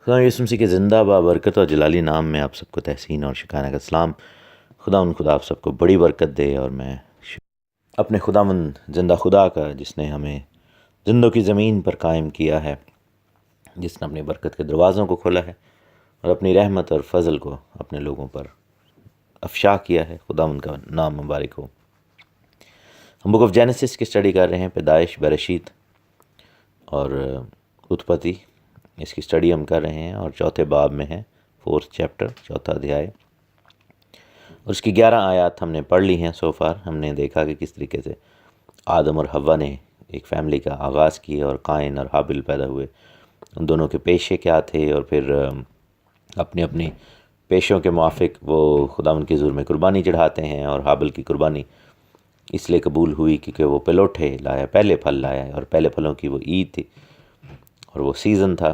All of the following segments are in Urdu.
خدا یسوع مسیح کے زندہ بابرکت اور جلالی نام میں آپ سب کو تحسین اور شکرانہ کا سلام۔ خدا آپ سب کو بڑی برکت دے، اور میں اپنے خداوند زندہ خدا کا، جس نے ہمیں زندوں کی زمین پر قائم کیا ہے، جس نے اپنی برکت کے دروازوں کو کھولا ہے اور اپنی رحمت اور فضل کو اپنے لوگوں پر افشا کیا ہے، خداوند کا نام مبارک ہو۔ ہم بک آف جینیسس کی اسٹڈی کر رہے ہیں، پیدائش، برشید اور اتپتی، اس کی اسٹڈی ہم کر رہے ہیں اور چوتھے باب میں ہیں، 4th چیپٹر، چوتھا ادھیائے، اور اس کی 11 آیات ہم نے پڑھ لی ہیں سو فار۔ ہم نے دیکھا کہ کس طریقے سے آدم اور حوا نے ایک فیملی کا آغاز کیا اور قائن اور حابل پیدا ہوئے، ان دونوں کے پیشے کیا تھے، اور پھر اپنی اپنی پیشوں کے موافق وہ خداوند کی حضور میں قربانی چڑھاتے ہیں، اور حابل کی قربانی اس لیے قبول ہوئی کیونکہ وہ پلوٹھے لایا، پہلے پھل لایا، اور پہلے پھلوں کی وہ عید تھی اور وہ سیزن تھا،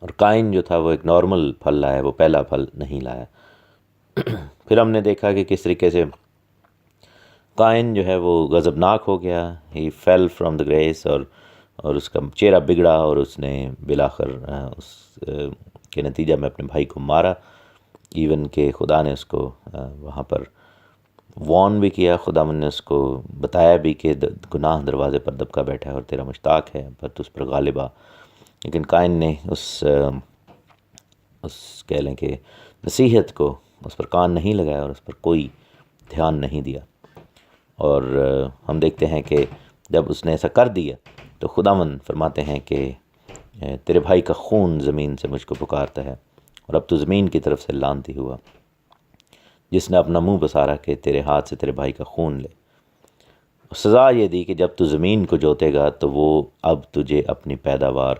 اور قائن جو تھا وہ ایک نارمل پھل لایا، وہ پہلا پھل نہیں لایا۔ پھر ہم نے دیکھا کہ کس طریقے سے قائن جو ہے وہ غضبناک ہو گیا، ہی فیل فرام دا گریس، اور اس کا چہرہ بگڑا، اور اس نے بالآخر اس کے نتیجہ میں اپنے بھائی کو مارا، ایون کہ خدا نے اس کو وہاں پر وارن بھی کیا، خداوند نے اس کو بتایا بھی کہ گناہ دروازے پر دبکا بیٹھا ہے اور تیرا مشتاق ہے، پر تو اس پر غالب آ۔ لیکن قائن نے اس کہہ لیں کہ نصیحت کو اس پر کان نہیں لگایا اور اس پر کوئی دھیان نہیں دیا، اور ہم دیکھتے ہیں کہ جب اس نے ایسا کر دیا تو خداوند فرماتے ہیں کہ تیرے بھائی کا خون زمین سے مجھ کو پکارتا ہے، اور اب تو زمین کی طرف سے لعنتی ہوا، جس نے اپنا منہ بسارا کہ تیرے ہاتھ سے تیرے بھائی کا خون لے۔ سزا یہ دی کہ جب تو زمین کو جوتے گا تو وہ اب تجھے اپنی پیداوار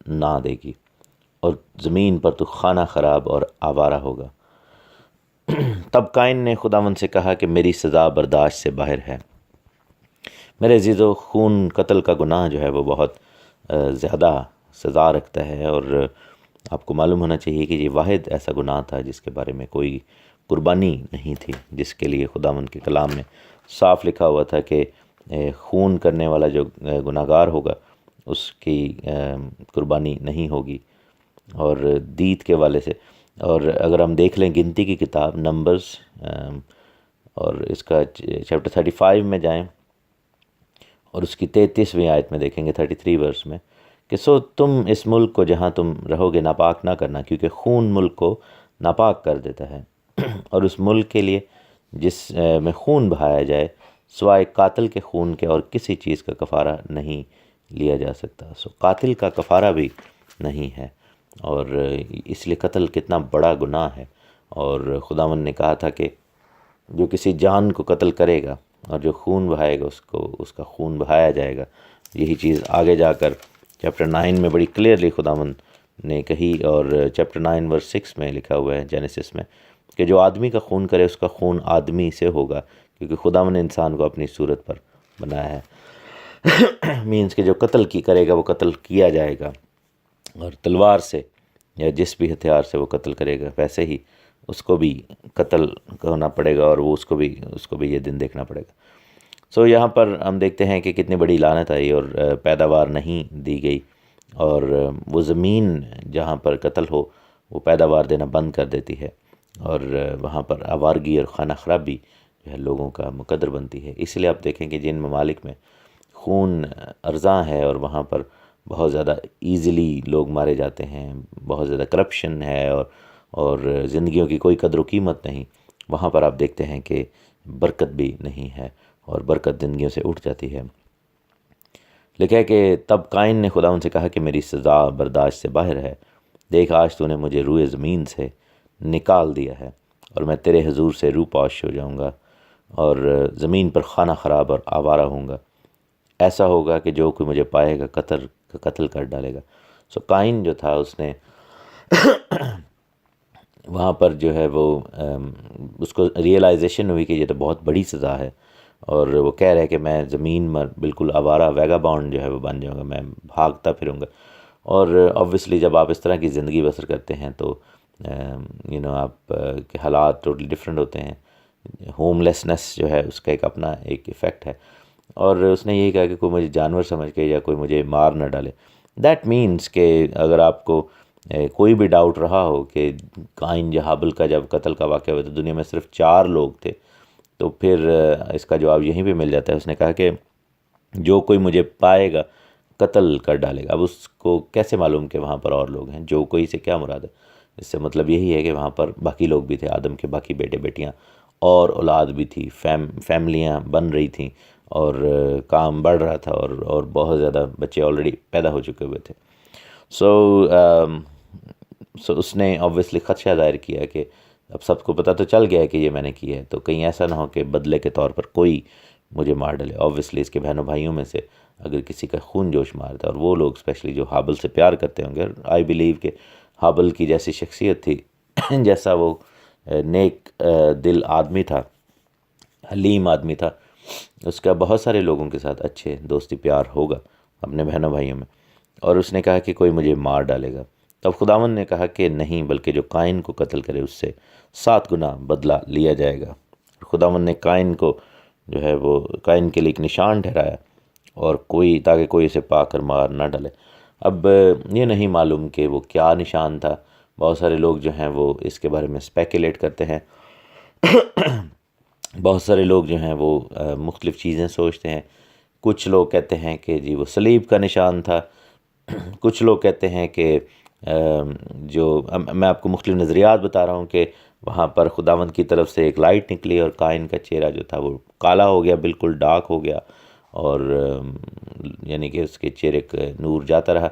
نہ دے گی، اور زمین پر تو خانہ خراب اور آوارہ ہوگا۔ تب قائن نے خداوند سے کہا کہ میری سزا برداشت سے باہر ہے۔ میرے عزیزو، خون قتل کا گناہ جو ہے وہ بہت زیادہ سزا رکھتا ہے، اور آپ کو معلوم ہونا چاہیے کہ یہ واحد ایسا گناہ تھا جس کے بارے میں کوئی قربانی نہیں تھی، جس کے لیے خداوند کے کلام میں صاف لکھا ہوا تھا کہ خون کرنے والا جو گناہ گار ہوگا اس کی قربانی نہیں ہوگی، اور دید کے والے سے۔ اور اگر ہم دیکھ لیں گنتی کی کتاب نمبرز، اور اس کا چیپٹر 35 میں جائیں اور اس کی 33ویں آیت میں دیکھیں گے، 33 ورس میں، کہ سو تم اس ملک کو جہاں تم رہو گے ناپاک نہ کرنا، کیونکہ خون ملک کو ناپاک کر دیتا ہے، اور اس ملک کے لیے جس میں خون بہایا جائے سوائے قاتل کے خون کے اور کسی چیز کا کفارہ نہیں لیا جا سکتا۔ سو قاتل کا کفارہ بھی نہیں ہے، اور اس لیے قتل کتنا بڑا گناہ ہے، اور خداوند نے کہا تھا کہ جو کسی جان کو قتل کرے گا اور جو خون بہائے گا اس کا خون بہایا جائے گا۔ یہی چیز آگے جا کر چیپٹر 9 میں بڑی کلیئرلی خداوند نے کہی، اور چیپٹر 9 ورس 6 میں لکھا ہوا ہے جینیسس میں کہ جو آدمی کا خون کرے اس کا خون آدمی سے ہوگا، کیونکہ خداوند نے انسان کو اپنی صورت پر بنایا ہے۔ مینس کہ جو قتل کی کرے گا وہ قتل کیا جائے گا، اور تلوار سے یا جس بھی ہتھیار سے وہ قتل کرے گا ویسے ہی اس کو بھی قتل ہونا پڑے گا، اور وہ اس کو بھی یہ دن دیکھنا پڑے گا۔ سو یہاں پر ہم دیکھتے ہیں کہ کتنی بڑی لعنت آئی، اور پیداوار نہیں دی گئی، اور وہ زمین جہاں پر قتل ہو وہ پیداوار دینا بند کر دیتی ہے، اور وہاں پر آوارگی اور خانہ خرابی جو ہے لوگوں کا مقدر بنتی ہے۔ اس لیے آپ دیکھیں کہ جن ممالک میں خون ارزاں ہے اور وہاں پر بہت زیادہ ایزیلی لوگ مارے جاتے ہیں، بہت زیادہ کرپشن ہے، اور زندگیوں کی کوئی قدر و قیمت نہیں، وہاں پر آپ دیکھتے ہیں کہ برکت بھی نہیں ہے، اور برکت زندگیوں سے اٹھ جاتی ہے۔ لکھا ہے کہ تب قائن نے خداوند سے کہا کہ میری سزا برداشت سے باہر ہے، دیکھ آج تو نے مجھے روئے زمین سے نکال دیا ہے، اور میں تیرے حضور سے روپوش ہو جاؤں گا، اور زمین پر خانہ خراب اور آوارہ ہوں گا۔ ایسا ہوگا کہ جو کوئی مجھے پائے گا قتل کر ڈالے گا۔ سو قائن جو تھا اس نے وہاں پر جو ہے وہ اس کو ریئلائزیشن ہوئی کہ یہ تو بہت بڑی سزا ہے، اور وہ کہہ رہے کہ میں زمین میں بالکل آوارہ ویگا باؤنڈ جو ہے وہ بن جاؤں گا، میں بھاگتا پھروں گا۔ اور آبویسلی جب آپ اس طرح کی زندگی بسر کرتے ہیں تو آپ کے حالات ٹوٹلی ڈفرینٹ ہوتے ہیں۔ ہوم لیسنس جو ہے اس کا ایک اپنا ایک ایفیکٹ ہے، اور اس نے یہی کہا کہ کوئی مجھے جانور سمجھ کے یا کوئی مجھے مار نہ ڈالے۔ دیٹ مینس کہ اگر آپ کو کوئی بھی ڈاؤٹ رہا ہو کہ قائن یا حابل کا جب قتل کا واقعہ ہوا تو دنیا میں صرف 4 لوگ تھے، تو پھر اس کا جواب یہیں پہ مل جاتا ہے۔ اس نے کہا کہ جو کوئی مجھے پائے گا قتل کر ڈالے گا۔ اب اس کو کیسے معلوم کہ وہاں پر اور لوگ ہیں؟ جو کوئی سے کیا مراد ہے؟ اس سے مطلب یہی ہے کہ وہاں پر باقی لوگ بھی تھے، آدم کے باقی بیٹے بیٹیاں اور اولاد بھی تھی، فیملیاں بن رہی تھیں اور کام بڑھ رہا تھا، اور بہت زیادہ بچے آلریڈی پیدا ہو چکے ہوئے تھے۔ سو اس نے آبویسلی خدشہ ظاہر کیا کہ اب سب کو پتہ تو چل گیا ہے کہ یہ میں نے کیا ہے، تو کہیں ایسا نہ ہو کہ بدلے کے طور پر کوئی مجھے مار ڈالے۔ آبویسلی اس کے بہنوں بھائیوں میں سے اگر کسی کا خون جوش مارتا ہے، اور وہ لوگ اسپیشلی جو حابل سے پیار کرتے ہوں گے، آئی بلیو کہ حابل کی جیسی شخصیت تھی، جیسا وہ نیک دل آدمی تھا، حلیم آدمی تھا، اس کا بہت سارے لوگوں کے ساتھ اچھے دوستی پیار ہوگا اپنے بہنوں بھائیوں میں۔ اور اس نے کہا کہ کوئی مجھے مار ڈالے گا۔ تب خداوند نے کہا کہ نہیں، بلکہ جو قائن کو قتل کرے اس سے 7 گنا بدلہ لیا جائے گا۔ خداوند نے قائن کو جو ہے وہ قائن کے لیے ایک نشان ٹھہرایا، اور تاکہ کوئی اسے پا کر مار نہ ڈالے۔ اب یہ نہیں معلوم کہ وہ کیا نشان تھا۔ بہت سارے لوگ جو ہیں وہ اس کے بارے میں اسپیکولیٹ کرتے ہیں، بہت سارے لوگ جو ہیں وہ مختلف چیزیں سوچتے ہیں۔ کچھ لوگ کہتے ہیں کہ جی وہ صلیب کا نشان تھا، کچھ لوگ کہتے ہیں کہ میں آپ کو مختلف نظریات بتا رہا ہوں کہ وہاں پر خداوند کی طرف سے ایک لائٹ نکلی اور قائن کا چہرہ جو تھا وہ کالا ہو گیا، بالکل ڈارک ہو گیا، اور یعنی کہ اس کے چہرے کا نور جاتا رہا،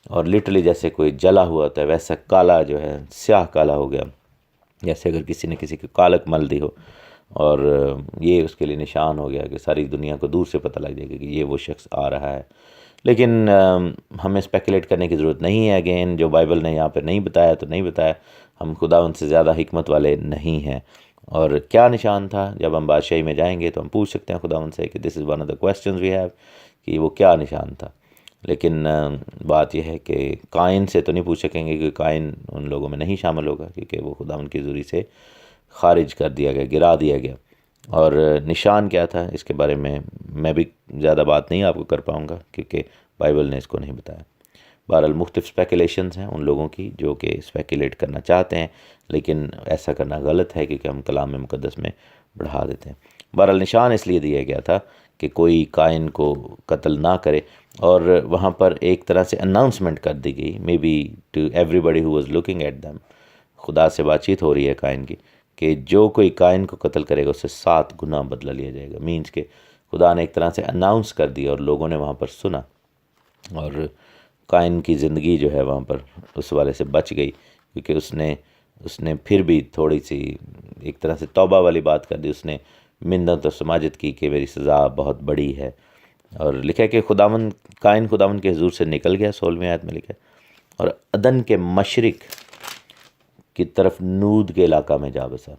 اور لٹرلی جیسے کوئی جلا ہوا ہوتا ہے ویسا کالا جو ہے، سیاہ کالا ہو گیا، جیسے اگر کسی نے کسی کی کالک مل دی ہو، اور یہ اس کے لیے نشان ہو گیا کہ ساری دنیا کو دور سے پتہ لگ جائے گا کہ یہ وہ شخص آ رہا ہے۔ لیکن ہمیں اسپیکولیٹ کرنے کی ضرورت نہیں ہے۔ اگین جو بائبل نے یہاں پہ نہیں بتایا تو نہیں بتایا، ہم خداوند سے زیادہ حکمت والے نہیں ہیں۔ اور کیا نشان تھا؟ جب ہم بادشاہی میں جائیں گے تو ہم پوچھ سکتے ہیں خداوند سے کہ this is one of the questions we have, کہ وہ کیا نشان تھا۔ لیکن بات یہ ہے کہ قائن سے تو نہیں پوچھ سکیں گے، کہ قائن ان لوگوں میں نہیں شامل ہوگا، کیونکہ وہ خداوند کی حضوری سے خارج کر دیا گیا، گرا دیا گیا۔ اور نشان کیا تھا اس کے بارے میں بھی زیادہ بات نہیں آپ کو کر پاؤں گا، کیونکہ بائبل نے اس کو نہیں بتایا۔ بہرحال مختلف اسپیکولیشنز ہیں ان لوگوں کی جو کہ اسپیکولیٹ کرنا چاہتے ہیں، لیکن ایسا کرنا غلط ہے، کیونکہ ہم کلام مقدس میں بڑھا دیتے ہیں۔ بہرحال نشان اس لیے دیا گیا تھا کہ کوئی قائن کو قتل نہ کرے، اور وہاں پر ایک طرح سے اناؤنسمنٹ کر دی گئی، may be to everybody who was looking at them, خدا سے بات چیت ہو رہی ہے قائن کی، کہ جو کوئی قائن کو قتل کرے گا اس سے 7 گنا بدلہ لیا جائے گا۔ مینس کہ خدا نے ایک طرح سے اناؤنس کر دیا، اور لوگوں نے وہاں پر سنا، اور قائن کی زندگی جو ہے وہاں پر اس والے سے بچ گئی، کیونکہ اس نے پھر بھی تھوڑی سی ایک طرح سے توبہ والی بات کر دی۔ اس نے منت اور سماجت کی کہ میری سزا بہت بڑی ہے، اور لکھا ہے کہ قائن خداوند کے حضور سے نکل گیا، 16ویں آیت میں لکھا ہے، اور عدن کے مشرق کی طرف نود کے علاقہ میں جا بسا۔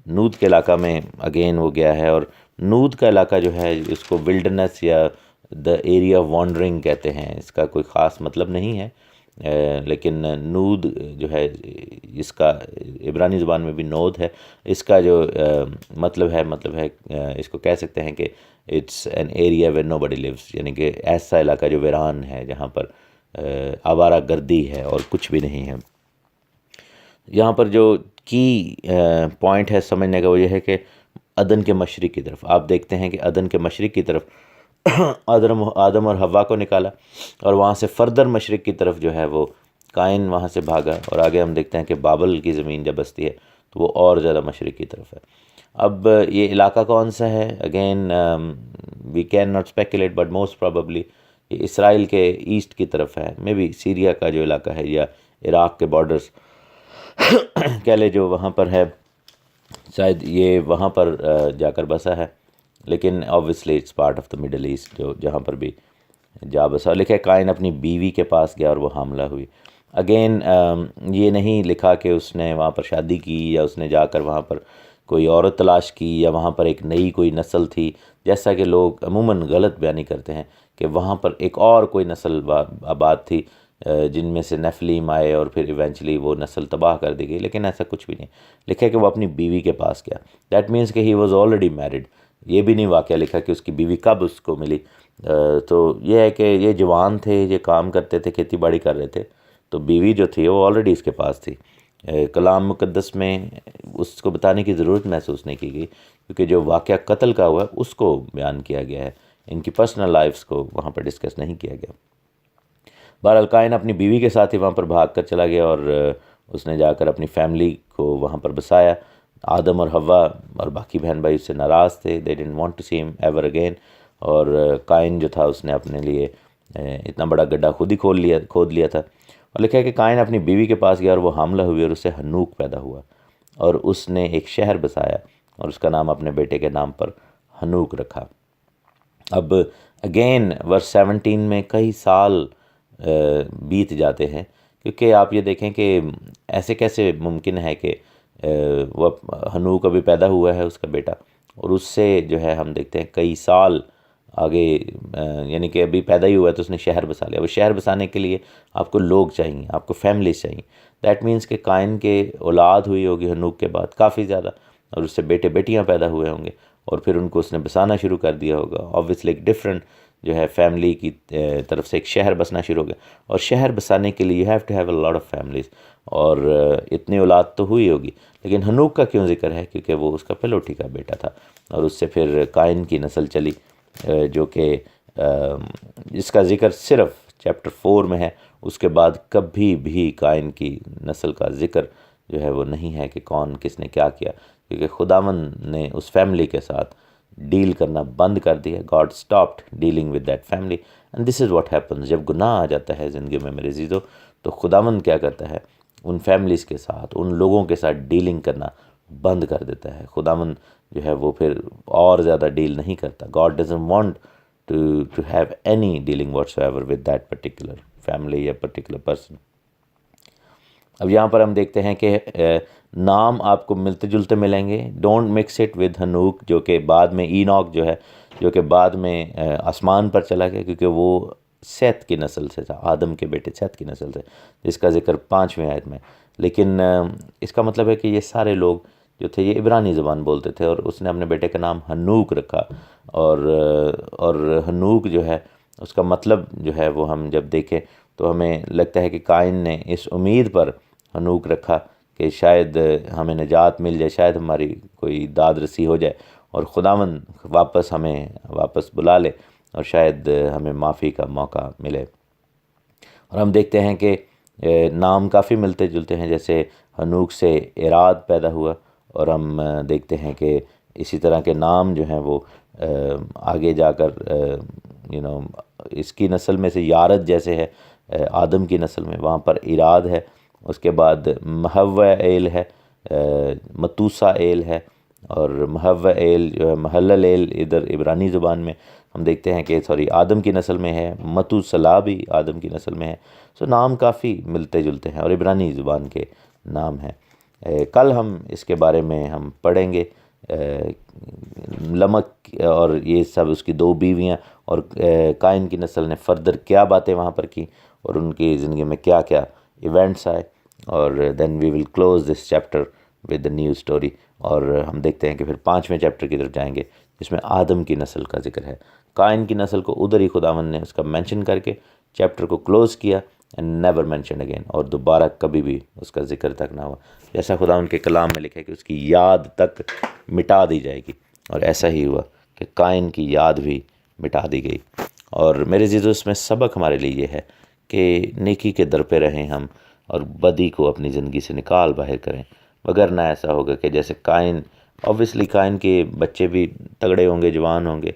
نود کے علاقہ میں اگین وہ گیا ہے، اور نود کا علاقہ جو ہے اس کو ولڈرنس یا دا ایریا آف وانڈرنگ کہتے ہیں۔ اس کا کوئی خاص مطلب نہیں ہے، لیکن نود جو ہے اس کا عبرانی زبان میں بھی نود ہے، اس کا جو مطلب ہے اس کو کہہ سکتے ہیں کہ it's an area where nobody lives, یعنی کہ ایسا علاقہ جو ویران ہے، جہاں پر آوارہ گردی ہے اور کچھ بھی نہیں ہے۔ یہاں پر جو کی پوائنٹ ہے سمجھنے کا وہ یہ ہے کہ عدن کے مشرق کی طرف، آپ دیکھتے ہیں کہ عدن کے مشرق کی طرف آدم اور حوا کو نکالا، اور وہاں سے فردر مشرق کی طرف جو ہے وہ قائن وہاں سے بھاگا، اور آگے ہم دیکھتے ہیں کہ بابل کی زمین جب بستی ہے تو وہ اور زیادہ مشرق کی طرف ہے۔ اب یہ علاقہ کون سا ہے؟ Again we can not speculate, but most probably یہ اسرائیل کے ایسٹ کی طرف ہے، مے بی سیریا کا جو علاقہ ہے یا عراق کے بارڈرز کہہ لے جو وہاں پر ہے، شاید یہ وہاں پر جا کر بسا ہے، لیکن obviously it's part of the middle east جہاں پر بھی جا بسا۔ لکھا ہے قائن اپنی بیوی کے پاس گیا اور وہ حاملہ ہوئی۔ اگین یہ نہیں لکھا کہ اس نے وہاں پر شادی کی، یا اس نے جا کر وہاں پر کوئی عورت تلاش کی، یا وہاں پر ایک نئی کوئی نسل تھی، جیسا کہ لوگ عموماً غلط بیانی کرتے ہیں کہ وہاں پر ایک اور کوئی نسل آباد تھی جن میں سے نیفلیم آئے، اور پھر ایونچولی وہ نسل تباہ کر دی گئی، لیکن ایسا کچھ بھی نہیں۔ لکھا ہے کہ وہ اپنی بیوی کے پاس گیا، دیٹ مینس کہ ہی واز آلریڈی میرڈ۔ یہ بھی نہیں واقعہ لکھا کہ اس کی بیوی کب اس کو ملی۔ تو یہ ہے کہ یہ جوان تھے، یہ کام کرتے تھے، کھیتی باڑی کر رہے تھے، تو بیوی جو تھی وہ آلریڈی اس کے پاس تھی. کلام مقدس میں اس کو بتانے کی ضرورت محسوس نہیں کی گئی، کیونکہ جو واقعہ قتل کا ہوا ہے اس کو بیان کیا گیا ہے، ان کی پرسنل لائفز کو وہاں پر ڈسکس نہیں کیا گیا. بہرحال قائن اپنی بیوی کے ساتھ ہی وہاں پر بھاگ کر چلا گیا، اور اس نے جا کر اپنی فیملی کو وہاں پر بسایا. آدم اور حوا اور باقی بہن بھائی اس سے ناراض تھے. they didn't want to see him ever again. اور قائن جو تھا اس نے اپنے لیے اتنا بڑا گڈھا خود ہی کھود لیا تھا. اور لکھا ہے کہ قائن اپنی بیوی کے پاس گیا اور وہ حاملہ ہوئی اور اسے ہنوک پیدا ہوا، اور اس نے ایک شہر بسایا اور اس کا نام اپنے بیٹے کے نام پر ہنوک رکھا. اب اگین ورس 17 میں کئی سال بیت جاتے ہیں، کیونکہ آپ یہ دیکھیں کہ ایسے کیسے ممکن ہے کہ وہ ہنوک ابھی پیدا ہوا ہے اس کا بیٹا، اور اس سے جو ہے ہم دیکھتے ہیں کئی سال آگے، یعنی کہ ابھی پیدا ہی ہوا ہے تو اس نے شہر بسا لیا. وہ شہر بسانے کے لیے آپ کو لوگ چاہیے، آپ کو فیملیز چاہیے. دیٹ مینس کہ قائن کے اولاد ہوئی ہوگی ہنوک کے بعد کافی زیادہ، اور اس سے بیٹے بیٹیاں پیدا ہوئے ہوں گے، اور پھر ان کو اس نے بسانا شروع کر دیا ہوگا. آبویسلی ایک ڈفرینٹ جو ہے فیملی کی طرف سے ایک شہر بسنا شروع ہو گیا. اور شہر بسانے کے لیے you have to have a lot of families, اور اتنی اولاد تو ہوئی ہوگی. لیکن ہنوک کا کیوں ذکر ہے؟ کیونکہ وہ اس کا پلوٹی کا بیٹا تھا، اور اس سے پھر قائن کی نسل چلی، جو کہ اس کا ذکر صرف چیپٹر 4 میں ہے. اس کے بعد کبھی بھی قائن کی نسل کا ذکر جو ہے وہ نہیں ہے کہ کون کس نے کیا کیا، کیونکہ خداوند نے اس فیملی کے ساتھ ڈیل کرنا بند کر دیا. God stopped dealing with that family, and this is what happens. جب گناہ آ جاتا ہے زندگی میں میرے عزیزو، تو خداوند کیا کرتا ہے؟ ان فیملیز کے ساتھ، ان لوگوں کے ساتھ ڈیلنگ کرنا بند کر دیتا ہے. خداوند جو ہے وہ پھر اور زیادہ ڈیل نہیں کرتا. God doesn't want to have any dealing whatsoever with that particular family یا پرٹیکولر پرسن. اب یہاں پر ہم دیکھتے ہیں کہ نام آپ کو ملتے جلتے ملیں گے. ڈونٹ مکس اٹ ود ہنوک، جو کہ بعد میں اینوک جو ہے، جو کہ بعد میں آسمان پر چلا گیا، کیونکہ وہ سیت کی نسل سے تھا، آدم کے بیٹے سیت کی نسل سے، جس کا ذکر 5ویں آیت میں. لیکن اس کا مطلب ہے کہ یہ سارے لوگ جو تھے یہ عبرانی زبان بولتے تھے، اور اس نے اپنے بیٹے کا نام ہنوک رکھا. اور ہنوک جو ہے اس کا مطلب جو ہے وہ ہم جب دیکھیں تو ہمیں لگتا ہے کہ قائن نے اس امید پر ہنوک رکھا کہ شاید ہمیں نجات مل جائے، شاید ہماری کوئی داد رسی ہو جائے، اور خداوند ہمیں واپس بلا لے، اور شاید ہمیں معافی کا موقع ملے. اور ہم دیکھتے ہیں کہ نام کافی ملتے جلتے ہیں، جیسے ہنوک سے اراد پیدا ہوا، اور ہم دیکھتے ہیں کہ اسی طرح کے نام جو ہیں وہ آگے جا کر اس کی نسل میں سے یارد جیسے ہے آدم کی نسل میں، وہاں پر اراد ہے. اس کے بعد محو ایل ہے، متوسا ایل ہے، اور محو ایل جو ہے محلل ایل ادھر عبرانی زبان میں ہم دیکھتے ہیں کہ آدم کی نسل میں ہے. متوسلا بھی آدم کی نسل میں ہے. نام کافی ملتے جلتے ہیں اور عبرانی زبان کے نام ہیں. کل ہم اس کے بارے میں ہم پڑھیں گے، لمک اور یہ سب اس کی 2 بیویاں، اور قائن کی نسل نے فردر کیا باتیں وہاں پر کی، اور ان کی زندگی میں کیا کیا ایونٹس آئے. اور then we will close this chapter with a new story. اور ہم دیکھتے ہیں کہ پھر 5ویں چیپٹر کی طرف جائیں گے، جس میں آدم کی نسل کا ذکر ہے. قائن کی نسل کو ادھر ہی خداوند نے اس کا مینشن کر کے چیپٹر کو کلوز کیا، اینڈ نیور مینشن اگین، اور دوبارہ کبھی بھی اس کا ذکر تک نہ ہوا. جیسا خداوند کے کلام میں لکھا ہے کہ اس کی یاد تک مٹا دی جائے گی، اور ایسا ہی ہوا کہ قائن کی یاد بھی مٹا دی گئی. اور میرے عزیزو، اس میں سبق ہمارے لیے یہ ہے کہ نیکی کے در پہ رہیں ہم، اور بدی کو اپنی زندگی سے نکال باہر کریں، وگرنہ ایسا ہوگا کہ جیسے قائن، آبویسلی قائن کے بچے بھی تگڑے ہوں گے، جوان ہوں گے،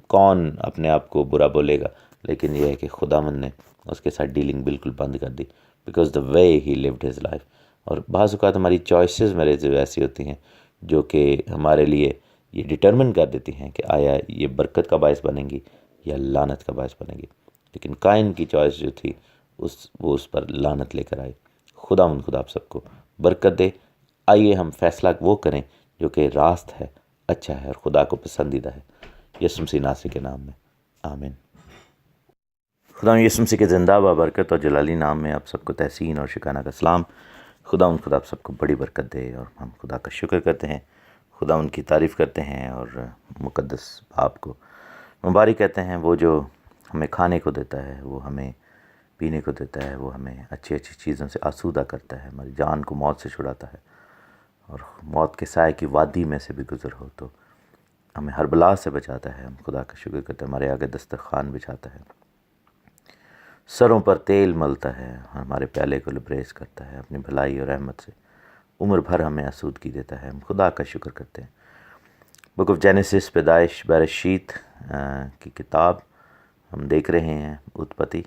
کون اپنے آپ کو برا بولے گا؟ لیکن یہ ہے کہ خداوند نے اس کے ساتھ ڈیلنگ بالکل بند کر دی، because the way he lived his life. اور بعض اوقات ہماری چوائسیز میرے جو ایسی ہوتی ہیں جو کہ ہمارے لیے یہ ڈٹرمن کر دیتی ہیں کہ آیا یہ برکت کا باعث بنیں گی یا لعنت کا باعث بنیں گی. لیکن قائن کی چوائس جو تھی وہ اس پر لعنت لے کر آئی. خداوند خدا آپ سب کو برکت دے. آئیے ہم فیصلہ وہ کریں جو کہ راست ہے، اچھا ہے اور خدا کو پسندیدہ ہے. یسوع مسیح ناصری کے نام میں آمین. خدا یسوع مسیح کے زندہ بابرکت اور جلالی نام میں آپ سب کو تحسین اور شکرانہ کا سلام. خدا آپ سب کو بڑی برکت دے، اور ہم خدا کا شکر کرتے ہیں، خدا ان کی تعریف کرتے ہیں، اور مقدس باپ کو مبارک کہتے ہیں، وہ جو ہمیں کھانے کو دیتا ہے، وہ ہمیں پینے کو دیتا ہے، وہ ہمیں اچھی اچھی چیزوں سے آسودہ کرتا ہے، ہماری جان کو موت سے چھڑاتا ہے، اور موت کے سائے کی وادی میں سے بھی گزر ہو تو ہمیں ہر بلا سے بچاتا ہے۔ ہم خدا کا شکر کرتے ہیں، ہمارے آگے دسترخوان بچھاتا ہے، سروں پر تیل ملتا ہے، ہمارے پیالے کو لبریز کرتا ہے، اپنی بھلائی اور رحمت سے عمر بھر ہمیں آسودگی دیتا ہے۔ ہم خدا کا شکر کرتے ہیں۔ بک آف جینیسس، پیدائش، برشیت کی کتاب ہم دیکھ رہے ہیں، اتپتی،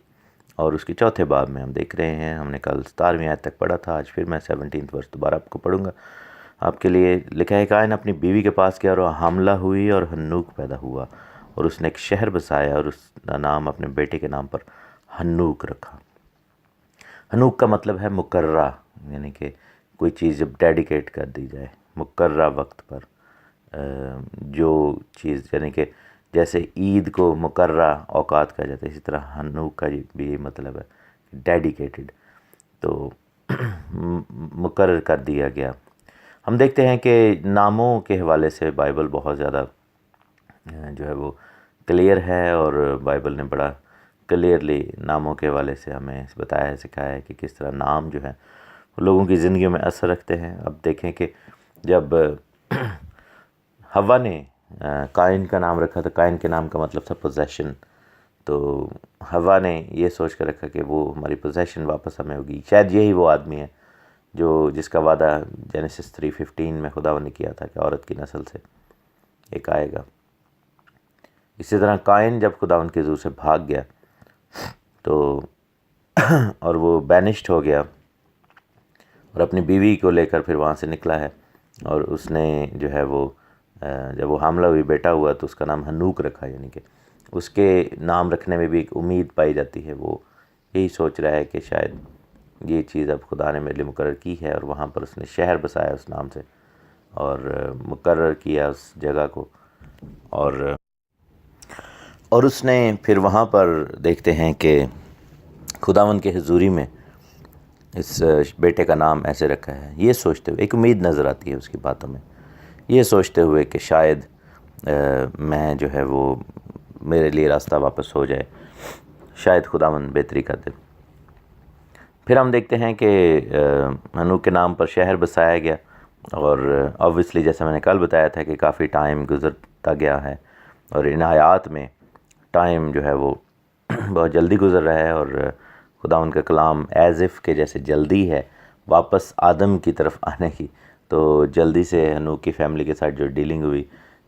اور اس کے چوتھے باب میں ہم دیکھ رہے ہیں، ہم نے کل 17ویں آیت تک پڑھا تھا، آج پھر میں 17 ورس دوبارہ آپ کو پڑھوں گا۔ آپ کے لیے لکھا ہے، قائن اپنی بیوی کے پاس گیا اور وہ حاملہ ہوئی اور ہنوک پیدا ہوا، اور اس نے ایک شہر بسایا اور اس کا نام اپنے بیٹے کے نام پر ہنوک رکھا۔ ہنوک کا مطلب ہے مقررہ، یعنی کہ کوئی چیز جب ڈیڈیکیٹ کر دی جائے مقررہ وقت پر، جو چیز، یعنی کہ جیسے عید کو مقررہ اوقات کہا جاتا ہے، اسی طرح ہنوک کا بھی یہ مطلب ہے ڈیڈیکیٹڈ، تو مقرر کر دیا گیا۔ ہم دیکھتے ہیں کہ ناموں کے حوالے سے بائبل بہت زیادہ جو ہے وہ کلیئر ہے، اور بائبل نے بڑا کلیئرلی ناموں کے حوالے سے ہمیں بتایا ہے، سکھایا ہے کہ کس طرح نام جو ہیں وہ لوگوں کی زندگیوں میں اثر رکھتے ہیں۔ اب دیکھیں کہ جب حوا نے قائن کا نام رکھا، تو قائن کے نام کا مطلب تھا پوزیشن، تو حوا نے یہ سوچ کر رکھا کہ وہ ہماری پوزیشن واپس ہمیں ہوگی، شاید یہی وہ آدمی ہے جس کا وعدہ جینیسس 3:15 میں خداوند نے کیا تھا کہ عورت کی نسل سے ایک آئے گا۔ اسی طرح قائن جب خداوند کے حضور سے بھاگ گیا تو اور وہ بینشڈ ہو گیا، اور اپنی بیوی کو لے کر پھر وہاں سے نکلا ہے، اور اس نے جو ہے وہ جب وہ حاملہ ہوئی، بیٹا ہوا، تو اس کا نام ہنوک رکھا، یعنی کہ اس کے نام رکھنے میں بھی ایک امید پائی جاتی ہے۔ وہ یہی سوچ رہا ہے کہ شاید یہ چیز اب خدا نے میرے لیے مقرر کی ہے، اور وہاں پر اس نے شہر بسایا اس نام سے، اور مقرر کیا اس جگہ کو، اور اس نے پھر وہاں پر دیکھتے ہیں کہ خداوند کے حضوری میں اس بیٹے کا نام ایسے رکھا ہے، یہ سوچتے ہوئے ایک امید نظر آتی ہے اس کی باتوں میں، یہ سوچتے ہوئے کہ شاید میں جو ہے وہ میرے لیے راستہ واپس ہو جائے، شاید خداوند بہتری کر دے۔ پھر ہم دیکھتے ہیں کہ ہنوک کے نام پر شہر بسایا گیا، اور آبویسلی جیسا میں نے کل بتایا تھا کہ کافی ٹائم گزرتا گیا ہے، اور ان آیات میں ٹائم جو ہے وہ بہت جلدی گزر رہا ہے، اور خداوند کا کلام ایز اف کہ جیسے جلدی ہے واپس آدم کی طرف آنے کی، تو جلدی سے ہنوک کی فیملی کے ساتھ جو ڈیلنگ ہوئی،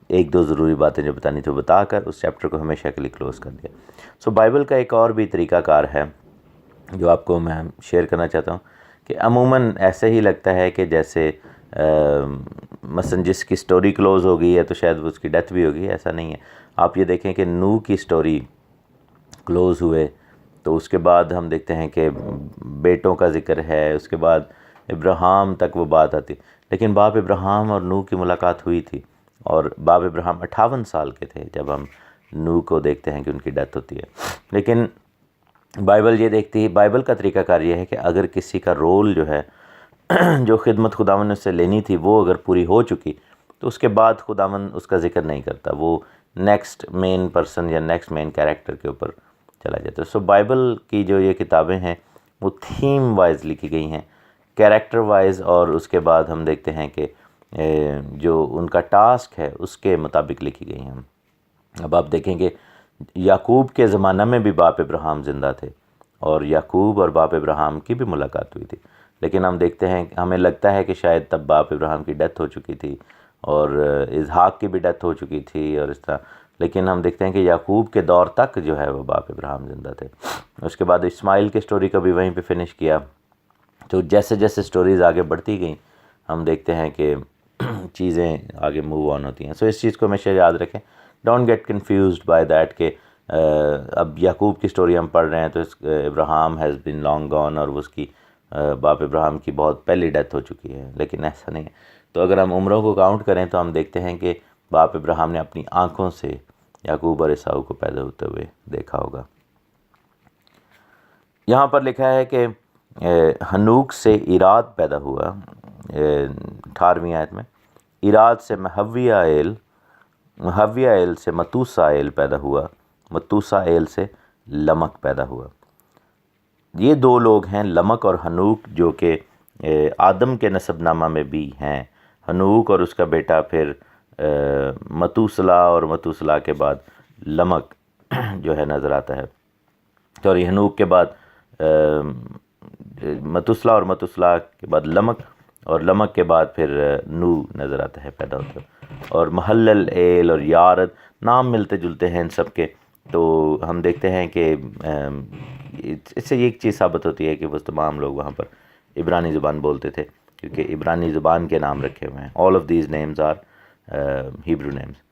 ایک دو ضروری باتیں جو بتانی تھی وہ بتا کر اس چیپٹر کو ہمیشہ کے لیے کلوز کر دیا۔ سو بائبل کا ایک اور بھی طریقہ کار ہے جو آپ کو میں شیئر کرنا چاہتا ہوں، کہ عموماً ایسے ہی لگتا ہے کہ جیسے مثلا جس کی سٹوری کلوز ہو گئی ہے تو شاید اس کی ڈیتھ بھی ہوگی، ایسا نہیں ہے۔ آپ یہ دیکھیں کہ نوح کی سٹوری کلوز ہوئے تو اس کے بعد ہم دیکھتے ہیں کہ بیٹوں کا ذکر ہے، اس کے بعد ابراہیم تک وہ بات آتی، لیکن باپ ابراہیم اور نوح کی ملاقات ہوئی تھی، اور باپ ابراہیم 58 سال کے تھے جب ہم نوح کو دیکھتے ہیں کہ ان کی ڈیتھ ہوتی ہے۔ لیکن بائبل یہ دیکھتی ہے، بائبل کا طریقہ کار یہ ہے کہ اگر کسی کا رول جو ہے جو خدمت خداوند نے اس سے لینی تھی وہ اگر پوری ہو چکی، تو اس کے بعد خداوند اس کا ذکر نہیں کرتا، وہ نیکسٹ مین پرسن یا نیکسٹ مین کیریکٹر کے اوپر چلا جاتا ہے۔ سو بائبل کی جو یہ کتابیں ہیں وہ تھیم وائز لکھی گئی ہیں، کیریکٹر وائز، اور اس کے بعد ہم دیکھتے ہیں کہ جو ان کا ٹاسک ہے اس کے مطابق لکھی گئی ہیں۔ اب آپ دیکھیں کہ یعقوب کے زمانہ میں بھی باپ ابراہیم زندہ تھے، اور یعقوب اور باپ ابراہیم کی بھی ملاقات ہوئی تھی، لیکن ہم دیکھتے ہیں، ہمیں لگتا ہے کہ شاید تب باپ ابراہیم کی ڈیتھ ہو چکی تھی، اور اسحاق کی بھی ڈیتھ ہو چکی تھی، اور اس طرح، لیکن ہم دیکھتے ہیں کہ یعقوب کے دور تک جو ہے وہ باپ ابراہیم زندہ تھے۔ اس کے بعد اسماعیل کی سٹوری کا بھی وہیں پہ فنش کیا۔ تو جیسے جیسے سٹوریز آگے بڑھتی گئیں ہم دیکھتے ہیں کہ چیزیں آگے موو آن ہوتی ہیں۔ سو اس چیز کو ہمیشہ یاد رکھیں، don't get confused by that کہ اب یعقوب کی سٹوری ہم پڑھ رہے ہیں تو ابراہیم ہیز بین لانگ گون، اور اس کی باپ ابراہیم کی بہت پہلی ڈیتھ ہو چکی ہے، لیکن ایسا نہیں ہے۔ تو اگر ہم عمروں کو کاؤنٹ کریں تو ہم دیکھتے ہیں کہ باپ ابراہیم نے اپنی آنکھوں سے یعقوب اور عیساؤ کو پیدا ہوتے ہوئے دیکھا ہوگا۔ یہاں پر لکھا ہے کہ ہنوک سے ایراد پیدا ہوا، 18ویں آیت میں، ایراد سے مہویائیل، مہویائیل سے متوسائیل پیدا ہوا، متوسائیل سے لمک پیدا ہوا۔ یہ دو لوگ ہیں لمک اور ہنوک، جو کہ آدم کے نسب نامہ میں بھی ہیں۔ ہنوک اور اس کا بیٹا پھر متوسلا، اور متوسلا کے بعد لمک جو ہے نظر آتا ہے، سوری ہنوک کے بعد متوسلا، اور متوسلا کے بعد لمک، اور لمک کے بعد پھر نو نظر آتا ہے پیدا ہوتا ہے۔ اور محلل، ایل اور یارد نام ملتے جلتے ہیں ان سب کے، تو ہم دیکھتے ہیں کہ اس سے ایک چیز ثابت ہوتی ہے کہ وہ تمام لوگ وہاں پر عبرانی زبان بولتے تھے، کیونکہ عبرانی زبان کے نام رکھے ہوئے ہیں۔ All of these names are Hebrew names.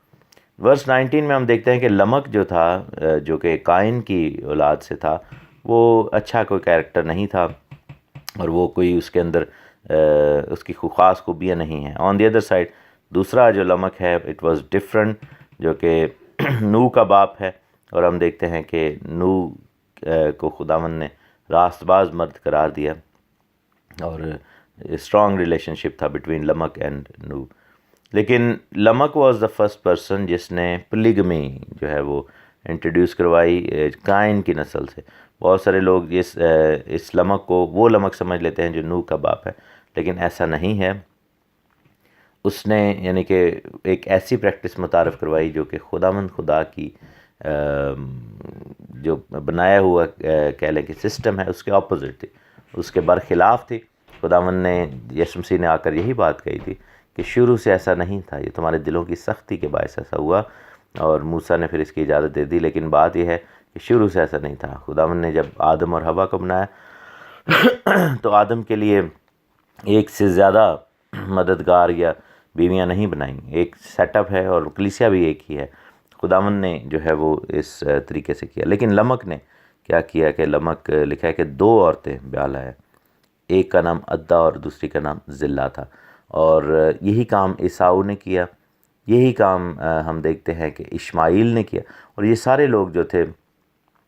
Verse 19 میں ہم دیکھتے ہیں کہ لمک جو تھا، جو کہ قائن کی اولاد سے تھا، وہ اچھا کوئی کیریکٹر نہیں تھا، اور وہ کوئی اس کے اندر اس کی کوئی خاص خوبیاں نہیں ہیں۔ آن دی ادر سائڈ دوسرا جو لمک ہے، اٹ واز ڈفرنٹ، جو کہ نو کا باپ ہے، اور ہم دیکھتے ہیں کہ نو کو خداوند نے راست باز مرد قرار دیا، اور اسٹرانگ ریلیشن شپ تھا بٹوین لمک اینڈ نو۔ لیکن لمک واز دا فرسٹ پرسن جس نے پلیگمی جو ہے وہ انٹروڈیوس کروائی قائن کی نسل سے۔ بہت سارے لوگ اس لمک کو وہ لمک سمجھ لیتے ہیں جو نو کا باپ ہے، لیکن ایسا نہیں ہے۔ اس نے یعنی کہ ایک ایسی پریکٹس متعارف کروائی جو کہ خداوند خدا کی جو بنایا ہوا کہہ لیں کہ سسٹم ہے، اس کے اپوزٹ تھی، اس کے برخلاف تھی۔ خداوند نے، یسوع مسیح نے آ کر یہی بات کہی تھی کہ شروع سے ایسا نہیں تھا، یہ تمہارے دلوں کی سختی کے باعث ایسا ہوا، اور موسیٰ نے پھر اس کی اجازت دے دی، لیکن بات یہ ہے کہ شروع سے ایسا نہیں تھا۔ خداوند نے جب آدم اور حوا کو بنایا تو آدم کے لیے ایک سے زیادہ مددگار یا بیویاں نہیں بنائیں، ایک سیٹ اپ ہے، اور کلیسیا بھی ایک ہی ہے۔ خداوند نے جو ہے وہ اس طریقے سے کیا۔ لیکن لمک نے کیا کیا کہ لمک لکھا ہے کہ 2 عورتیں بیاہ لایا، ایک کا نام عدا اور دوسری کا نام زلہ تھا، اور یہی کام عیساؤ نے کیا، یہی کام ہم دیکھتے ہیں کہ اسماعیل نے کیا، اور یہ سارے لوگ جو تھے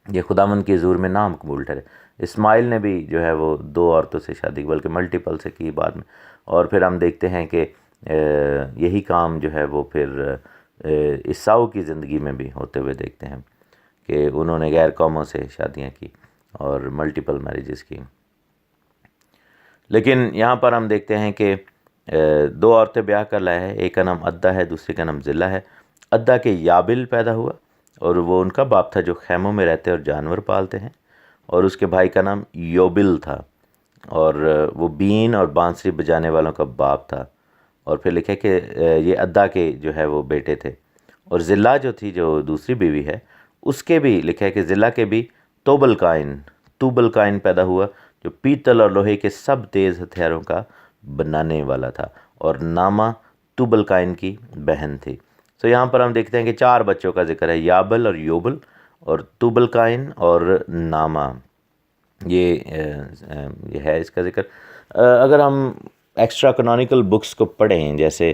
یہ خداوند کے حضور میں نام قبول ٹھہرے۔ اسماعیل نے بھی جو ہے وہ 2 عورتوں سے شادی بلکہ ملٹیپل سے کی بعد میں، اور پھر ہم دیکھتے ہیں کہ یہی کام جو ہے وہ پھر عیساؤ کی زندگی میں بھی ہوتے ہوئے دیکھتے ہیں کہ انہوں نے غیر قوموں سے شادیاں کی اور ملٹیپل میریجز کی۔ لیکن یہاں پر ہم دیکھتے ہیں کہ 2 عورتیں بیاہ کر لائے ہیں، ایک کا نام عدا ہے، دوسری کا نام زلہ ہے۔ عدا کے یابل پیدا ہوا، اور وہ ان کا باپ تھا جو خیموں میں رہتے اور جانور پالتے ہیں، اور اس کے بھائی کا نام یوبل تھا، اور وہ بین اور بانسری بجانے والوں کا باپ تھا۔ اور پھر لکھے کہ یہ عدا کے جو ہے وہ بیٹے تھے، اور زلہ جو تھی جو دوسری بیوی ہے، اس کے بھی لکھا ہے کہ زلہ کے بھی توبل قائن پیدا ہوا، جو پیتل اور لوہے کے سب تیز ہتھیاروں کا بنانے والا تھا، اور نامہ توبل قائن کی بہن تھی۔ سو یہاں پر ہم دیکھتے ہیں کہ 4 بچوں کا ذکر ہے، یابل اور یوبل اور توبل قائن اور نامہ، یہ ہے اس کا ذکر۔ اگر ہم ایکسٹرا کنونیکل بکس کو پڑھیں، جیسے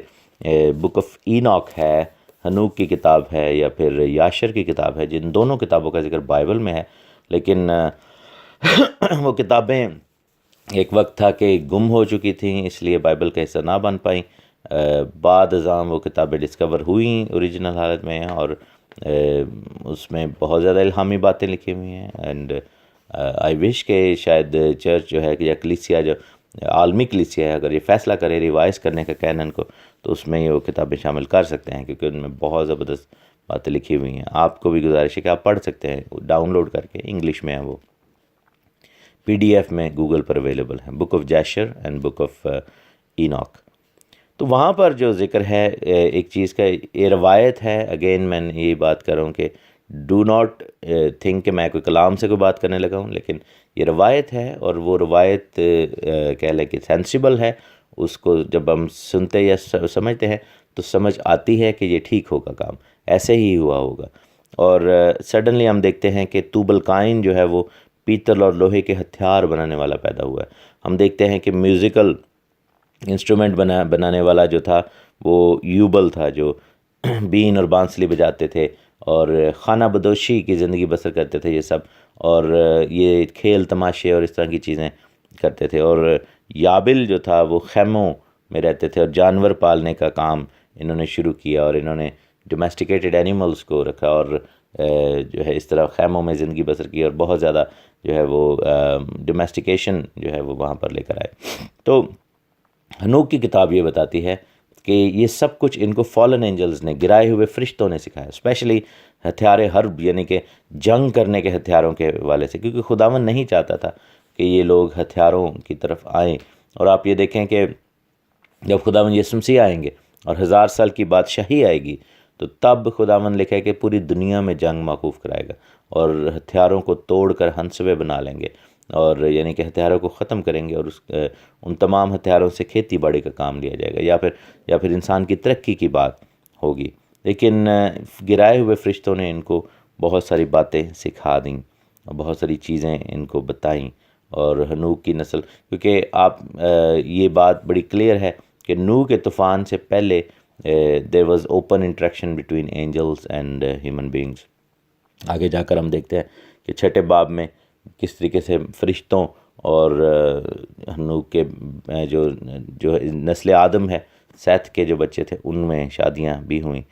بک آف ایناک ہے، ہنوک کی کتاب ہے، یا پھر یاشر کی کتاب ہے، جن دونوں کتابوں کا ذکر بائبل میں ہے، لیکن وہ کتابیں ایک وقت تھا کہ گم ہو چکی تھیں، اس لیے بائبل کا حصہ نہ بن پائیں۔ بعد ازاں وہ کتابیں ڈسکور ہوئیں اوریجنل حالت میں، اور اس میں بہت زیادہ الہامی باتیں لکھی ہوئی ہیں، اینڈ آئی وش کہ شاید چرچ جو ہے یا کلیسیا جو عالمی کلیسیا ہے، اگر یہ فیصلہ کرے ریوائز کرنے کا کینن کو، تو اس میں یہ وہ کتابیں شامل کر سکتے ہیں، کیونکہ ان میں بہت زبردست باتیں لکھی ہوئی ہیں۔ آپ کو بھی گزارش ہے کہ آپ پڑھ سکتے ہیں، ڈاؤن لوڈ کر کے، انگلش میں ہیں وہ، PDF میں گوگل پر اویلیبل ہے، book of Jasher and book of Enoch. تو وہاں پر جو ذکر ہے ایک چیز کا، یہ روایت ہے، اگین میں یہی بات کر رہا ہوں کہ ڈو ناٹ تھنک کہ میں کوئی کلام سے کوئی بات کرنے لگا ہوں، لیکن یہ روایت ہے، اور وہ روایت کہہ لیں کہ سینسیبل ہے، اس کو جب ہم سنتے یا سمجھتے ہیں تو سمجھ آتی ہے کہ یہ ٹھیک ہوگا، کام ایسے ہی ہوا ہوگا۔ اور سڈنلی ہم دیکھتے ہیں کہ توبل قائن جو ہے وہ پیتل اور لوہے کے ہتھیار بنانے والا پیدا ہوا ہے۔ ہم دیکھتے ہیں کہ میوزیکل انسٹرومنٹ بنانے والا جو تھا وہ یوبل تھا، جو بین اور بانسلی بجاتے تھے، اور خانہ بدوشی کی زندگی بسر کرتے تھے یہ سب، اور یہ کھیل تماشے اور اس طرح کی چیزیں کرتے تھے۔ اور یابل جو تھا وہ خیموں میں رہتے تھے، اور جانور پالنے کا کام انہوں نے شروع کیا، اور انہوں نے ڈومیسٹیکیٹڈ اینیملز کو رکھا، اور جو ہے اس طرح خیموں میں زندگی بسر کی، اور بہت زیادہ جو ہے وہ ڈومیسٹیکیشن جو ہے وہ وہاں پر لے کر آئے۔ تو ہنوک کی کتاب یہ بتاتی ہے کہ یہ سب کچھ ان کو فالن اینجلز نے، گرائے ہوئے فرشتوں نے سکھایا، اسپیشلی ہتھیار حرب، یعنی کہ جنگ کرنے کے ہتھیاروں کے حوالے سے، کیونکہ خداوند نہیں چاہتا تھا کہ یہ لوگ ہتھیاروں کی طرف آئیں۔ اور آپ یہ دیکھیں کہ جب خداوند یسوع مسیح آئیں گے اور 1000 سال کی بادشاہی آئے گی، تو تب خداوند لکھا ہے کہ پوری دنیا میں جنگ موقوف کرائے گا، اور ہتھیاروں کو توڑ کر ہنسوے بنا لیں گے، اور یعنی کہ ہتھیاروں کو ختم کریں گے، اور ان تمام ہتھیاروں سے کھیتی باڑی کا کام لیا جائے گا، یا پھر انسان کی ترقی کی بات ہوگی۔ لیکن گرائے ہوئے فرشتوں نے ان کو بہت ساری باتیں سکھا دیں، اور بہت ساری چیزیں ان کو بتائیں۔ اور ہنوک کی نسل، کیونکہ آپ یہ بات بڑی کلیئر ہے کہ نوح کے طوفان سے پہلے there was open interaction between Angeles and human beings. آگے جا کر ہم دیکھتے ہیں کہ 6 باب میں کس طریقے سے فرشتوں اور ہنوک کے جو نسل آدم ہے، سیت کے جو بچے تھے، ان میں شادیاں بھی ہوئیں،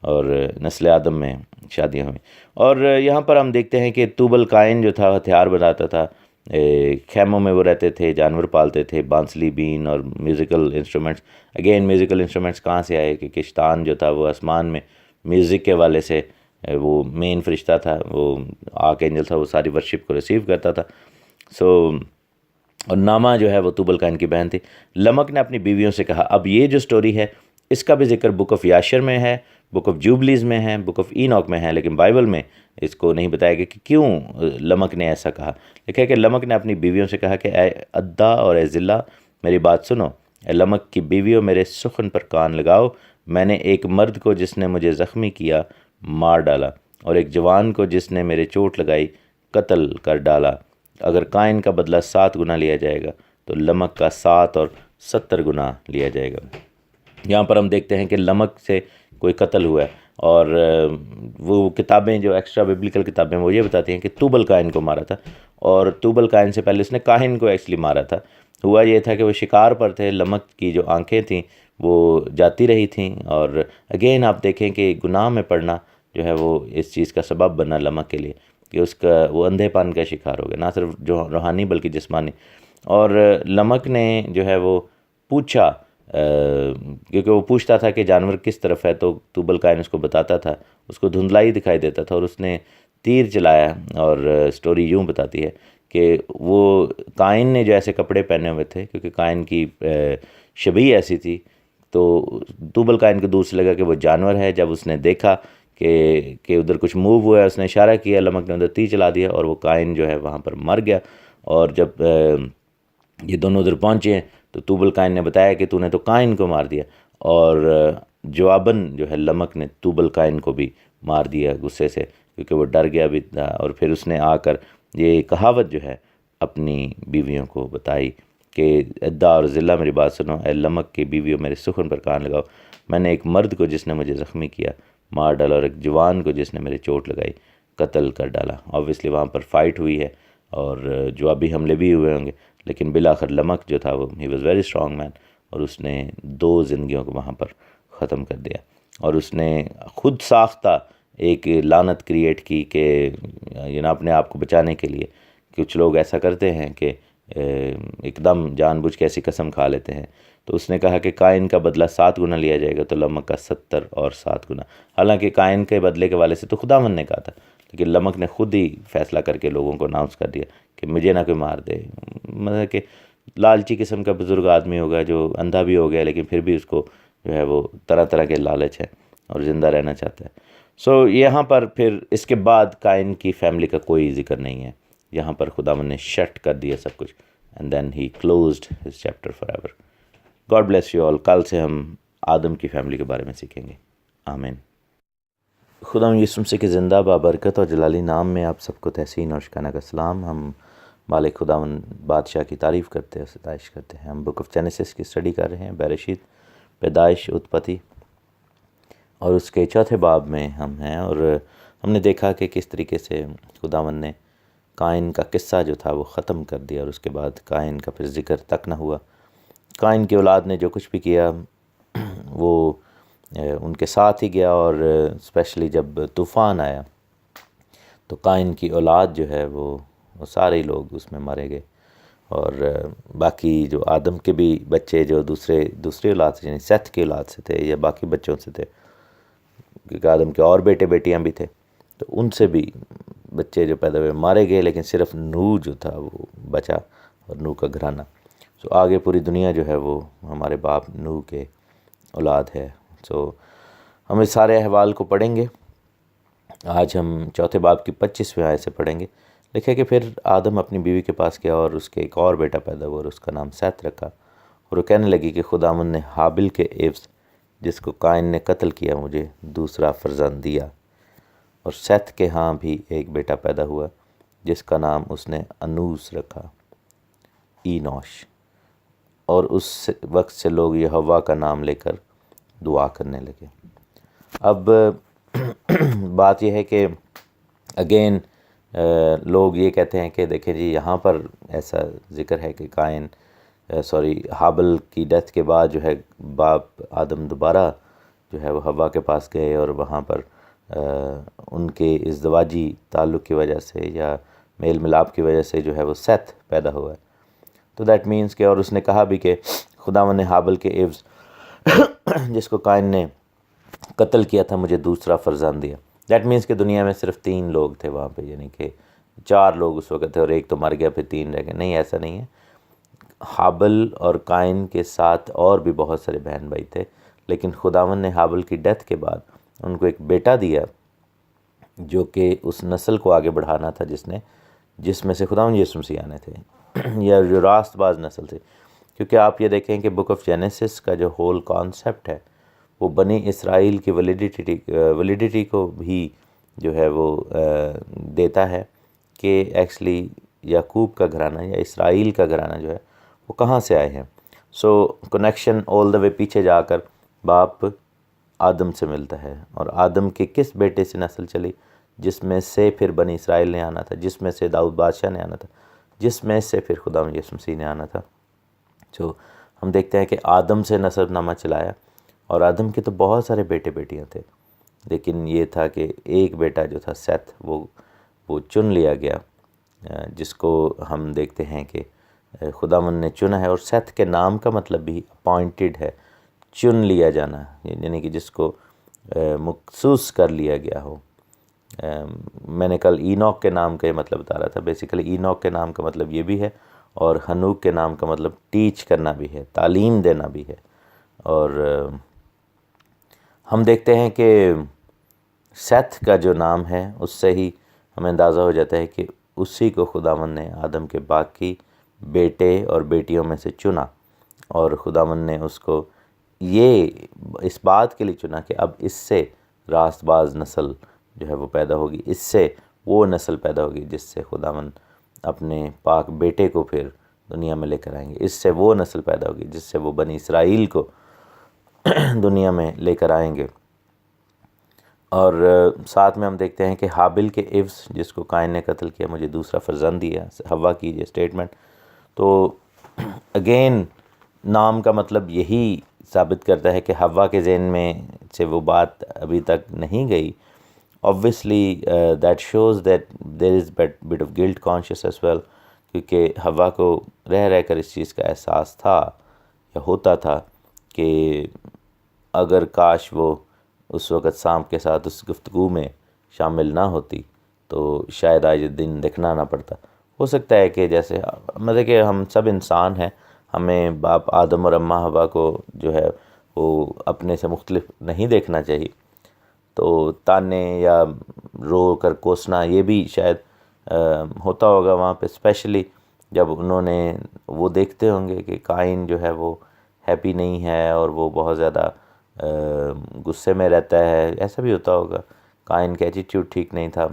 اور نسل آدم میں شادیاں ہوئیں۔ اور یہاں پر ہم دیکھتے ہیں کہ توبل قائن جو تھا ہتھیار بناتا تھا، خیموں میں وہ رہتے تھے، جانور پالتے تھے، بانسلی بین اور musical instruments. Again musical instruments کہاں سے آئے؟ کہ کشتان جو تھا وہ آسمان میں میوزک کے والے سے، وہ مین فرشتہ تھا، وہ آرک اینجل تھا، وہ ساری ورشپ کو ریسیو کرتا تھا۔ اور نامہ جو ہے وہ توبل قائن کی بہن تھی۔ لمک نے اپنی بیویوں سے کہا، اب یہ جو سٹوری ہے اس کا بھی ذکر بک آف یاشر میں ہے، بک آف جوبلیز میں ہے، بک آف اینوک میں ہے، لیکن بائبل میں اس کو نہیں بتایا گیا کہ کیوں لمک نے ایسا کہا۔ لکھا ہے کہ لمک نے اپنی بیویوں سے کہا کہ اے ادا اور اے ذلہ، میری بات سنو۔ اے لمک کی بیویوں، میرے سخن پر کان لگاؤ۔ میں نے ایک مرد کو جس نے مجھے زخمی کیا مار ڈالا، اور ایک جوان کو جس نے میرے چوٹ لگائی قتل کر ڈالا۔ اگر قائن کا بدلہ 7 گنا لیا جائے گا تو لمک کا 7 اور 70 گنا لیا جائے گا۔ یہاں پر ہم دیکھتے ہیں کہ لمک سے کوئی قتل ہوا ہے، اور وہ کتابیں جو ایکسٹرا بیبلیکل کتابیں وہ یہ بتاتی ہیں کہ توبل قائن کو مارا تھا، اور توبل قائن سے پہلے اس نے کاہن کو ایکچولی مارا تھا۔ ہوا یہ تھا کہ وہ شکار پر تھے، لمک کی جو آنکھیں تھیں وہ جاتی رہی تھیں، اور اگین آپ دیکھیں کہ گناہ میں پڑنا جو ہے وہ اس چیز کا سبب بنا لمک کے لیے کہ اس کا وہ اندھے پن کا شکار ہو گیا، نہ صرف جو روحانی بلکہ جسمانی۔ اور لمک نے جو ہے وہ پوچھا، کیونکہ وہ پوچھتا تھا کہ جانور کس طرف ہے، تو توبل قائن اس کو بتاتا تھا، اس کو دھندلائی دکھائی دیتا تھا، اور اس نے تیر چلایا۔ اور سٹوری یوں بتاتی ہے کہ وہ قائن نے جو ایسے کپڑے پہنے ہوئے تھے، کیونکہ قائن کی شبیہ ایسی تھی، تو توبل قائن کو دور سے لگا کہ وہ جانور ہے۔ جب اس نے دیکھا کہ ادھر کچھ موو ہوا ہے، اس نے اشارہ کیا، لمک نے ادھر تیر چلا دیا، اور وہ قائن جو ہے وہاں پر مر گیا۔ اور جب یہ دونوں ادھر پہنچے ہیں تو توبل قائن نے بتایا کہ تو نے تو قائن کو مار دیا، اور جواباً جو ہے لمک نے توبل قائن کو بھی مار دیا غصے سے، کیونکہ وہ ڈر گیا بھی تھا۔ اور پھر اس نے آ کر یہ کہاوت جو ہے اپنی بیویوں کو بتائی کہ ادا اور ذلہ، میری بات سنو، اے لمک کی بیویوں، میرے سخن پر کان لگاؤ۔ میں نے ایک مرد کو جس نے مجھے زخمی کیا مار ڈالا، اور ایک جوان کو جس نے میرے چوٹ لگائی قتل کر ڈالا۔ آبویسلی وہاں پر فائٹ ہوئی ہے، اور جوابی حملے بھی ہوئے ہوں گے، لیکن بالآخر لمک جو تھا وہ he was very strong man, اور اس نے 2 زندگیوں کو وہاں پر ختم کر دیا۔ اور اس نے خود ساختہ ایک لعنت کریٹ کی کہ اپنے آپ کو بچانے کے لیے کچھ لوگ ایسا کرتے ہیں کہ ایک دم جان بوجھ کے ایسی قسم کھا لیتے ہیں۔ تو اس نے کہا کہ قائن کا بدلہ 7 گنا لیا جائے گا، تو لمک کا 70 اور 7 گنا۔ حالانکہ قائن کے بدلے کے والے سے تو خداوند نے کہا تھا، لیکن لمک نے خود ہی فیصلہ کر کے لوگوں کو اناؤنس کر دیا کہ مجھے نہ کوئی مار دے۔ مطلب کہ لالچی قسم کا بزرگ آدمی ہوگا جو اندھا بھی ہو گیا، لیکن پھر بھی اس کو جو ہے وہ طرح طرح کے لالچ ہے اور زندہ رہنا چاہتا ہے۔ یہاں پر پھر اس کے بعد قائن کی فیملی کا کوئی ذکر نہیں ہے، یہاں پر خداوند نے شٹ کر دیا سب کچھ، and then he closed his chapter forever. God bless you all. کل سے ہم آدم کی فیملی کے بارے میں سیکھیں گے۔ آمین۔ خداوند یسوع مسیح کے زندہ بابرکت اور جلالی نام میں آپ سب کو تحسین اور شکرانہ کا سلام۔ ہم مالک خداوند بادشاہ کی تعریف کرتے ہیں اور ستائش کرتے ہیں۔ ہم بک آف جینیسس کی اسٹڈی کر رہے ہیں، بریشید، پیدائش، اتپتی، اور اس کے 4 باب میں ہم ہیں، اور ہم نے دیکھا کہ کس طریقے سے خداوند نے قائن کا قصہ جو تھا وہ ختم کر دیا، اور اس کے بعد قائن کا پھر ذکر تک نہ ہوا۔ قائن کی اولاد نے جو کچھ بھی کیا وہ ان کے ساتھ ہی گیا، اور اسپیشلی جب طوفان آیا تو قائن کی اولاد جو ہے وہ سارے لوگ اس میں مارے گئے، اور باقی جو آدم کے بھی بچے جو دوسری اولاد سے یعنی سیتھ کی اولاد سے تھے یا باقی بچوں سے تھے، کیونکہ آدم کے اور بیٹے بیٹیاں بھی تھے، تو ان سے بھی بچے جو پیدا ہوئے مارے گئے، لیکن صرف نوح جو تھا وہ بچا، اور نوح کا گھرانہ۔ سو آگے پوری دنیا جو ہے وہ ہمارے باپ نوح کے اولاد ہے۔ سو ہم اس سارے احوال کو پڑھیں گے۔ آج ہم چوتھے باب کی 25ویں آیت سے پڑھیں گے۔ لکھے کہ پھر آدم اپنی بیوی کے پاس گیا اور اس کے ایک اور بیٹا پیدا ہوا اور اس کا نام سیت رکھا، اور وہ کہنے لگی کہ خداوند نے حابل کے عوض جس کو قائن نے قتل کیا مجھے دوسرا فرزند دیا، اور سیت کے ہاں بھی ایک بیٹا پیدا ہوا جس کا نام اس نے انوس رکھا، اینوش، اور اس وقت سے لوگ یہوہ کا نام لے کر دعا کرنے لگے۔ اب بات یہ ہے کہ اگین لوگ یہ کہتے ہیں کہ دیکھیں جی یہاں پر ایسا ذکر ہے کہ حابل کی ڈیتھ کے بعد جو ہے باپ آدم دوبارہ جو ہے وہ حوا کے پاس گئے، اور وہاں پر ان کے ازدواجی تعلق کی وجہ سے یا میل ملاپ کی وجہ سے جو ہے وہ سیت پیدا ہوا ہے۔ تو دیٹ مینس کہ، اور اس نے کہا بھی کہ خداوند نے حابل کے عوض جس کو قائن نے قتل کیا تھا مجھے دوسرا فرزند دیا۔ دیٹ مینس کہ دنیا میں صرف 3 لوگ تھے وہاں پہ، یعنی کہ 4 لوگ اس وقت تھے اور ایک تو مر گیا، پھر 3 رہ گئے۔ نہیں، ایسا نہیں ہے۔ حابل اور قائن کے ساتھ اور بھی بہت سارے بہن بھائی تھے، لیکن خداوند نے حابل کی ڈیتھ کے بعد ان کو ایک بیٹا دیا جو کہ اس نسل کو آگے بڑھانا تھا جس میں سے خداوند یسوع مسیح آنے تھے، یا جو راست باز نسل تھے۔ کیونکہ آپ یہ دیکھیں کہ بک آف جینیسس کا جو ہول کانسیپٹ ہے وہ بنی اسرائیل کی ویلیڈیٹی کو بھی جو ہے وہ دیتا ہے کہ ایکچولی یعقوب کا گھرانہ یا اسرائیل کا گھرانہ جو ہے وہ کہاں سے آئے ہیں۔ سو کنیکشن آل دا وے پیچھے جا کر باپ آدم سے ملتا ہے، اور آدم کے کس بیٹے سے نسل چلی، جس میں سے پھر بنی اسرائیل نے آنا تھا، جس میں سے داؤد بادشاہ نے آنا تھا، جس میں سے پھر خداوند یسوع مسیح نے آنا تھا۔ سو ہم دیکھتے ہیں کہ آدم سے نسب نامہ چلایا، اور آدم کے تو بہت سارے بیٹے بیٹیاں تھے، لیکن یہ تھا کہ ایک بیٹا جو تھا سیت وہ چن لیا گیا، جس کو ہم دیکھتے ہیں کہ خداوند نے چنا ہے، اور سیت کے نام کا مطلب بھی اپوائنٹڈ ہے، چن لیا جانا، یعنی کہ جس کو مخصوص کر لیا گیا ہو۔ میں نے کل اینوک کے نام کا یہ مطلب بتا رہا تھا۔ بیسیکلی اینوک کے نام کا مطلب یہ بھی ہے، اور ہنوک کے نام کا مطلب ٹیچ کرنا بھی ہے، تعلیم دینا بھی ہے۔ اور ہم دیکھتے ہیں کہ سیت کا جو نام ہے اس سے ہی ہمیں اندازہ ہو جاتا ہے کہ اسی کو خداوند نے آدم کے باقی بیٹے اور بیٹیوں میں سے چنا، اور خداوند نے اس کو اس بات کے لیے چنا کہ اب اس سے راست باز نسل جو ہے وہ پیدا ہوگی، اس سے وہ نسل پیدا ہوگی جس سے خداوند اپنے پاک بیٹے کو پھر دنیا میں لے کر آئیں گے، اس سے وہ نسل پیدا ہوگی جس سے وہ بنی اسرائیل کو دنیا میں لے کر آئیں گے۔ اور ساتھ میں ہم دیکھتے ہیں کہ حابل کے عوض جس کو قائن نے قتل کیا مجھے دوسرا فرزند دیا، حوا کی یہ اسٹیٹمنٹ۔ تو اگین نام کا مطلب یہی ثابت کرتا ہے کہ حوا کے ذہن میں سے وہ بات ابھی تک نہیں گئی۔ obviously that shows that there is bit of guilt conscious as well، کیونکہ حوا کو رہ کر اس چیز کا احساس تھا یا ہوتا تھا کہ اگر کاش وہ اس وقت سانپ کے ساتھ اس گفتگو میں شامل نہ ہوتی تو شاید آج دن دیکھنا نہ پڑتا۔ ہو سکتا ہے کہ جیسے مطلب کہ ہم سب انسان ہیں، ہمیں باپ آدم اور اماں حوا کو جو ہے وہ اپنے سے مختلف نہیں دیکھنا چاہیے، تو تانے یا رو کر کوسنا یہ بھی شاید ہوتا ہوگا وہاں پہ، اسپیشلی جب انہوں نے وہ دیکھتے ہوں گے کہ قائن جو ہے وہ ہیپی نہیں ہے اور وہ بہت زیادہ غصے میں رہتا ہے۔ ایسا بھی ہوتا ہوگا، قائن کا ایٹیٹیوڈ ٹھیک نہیں تھا،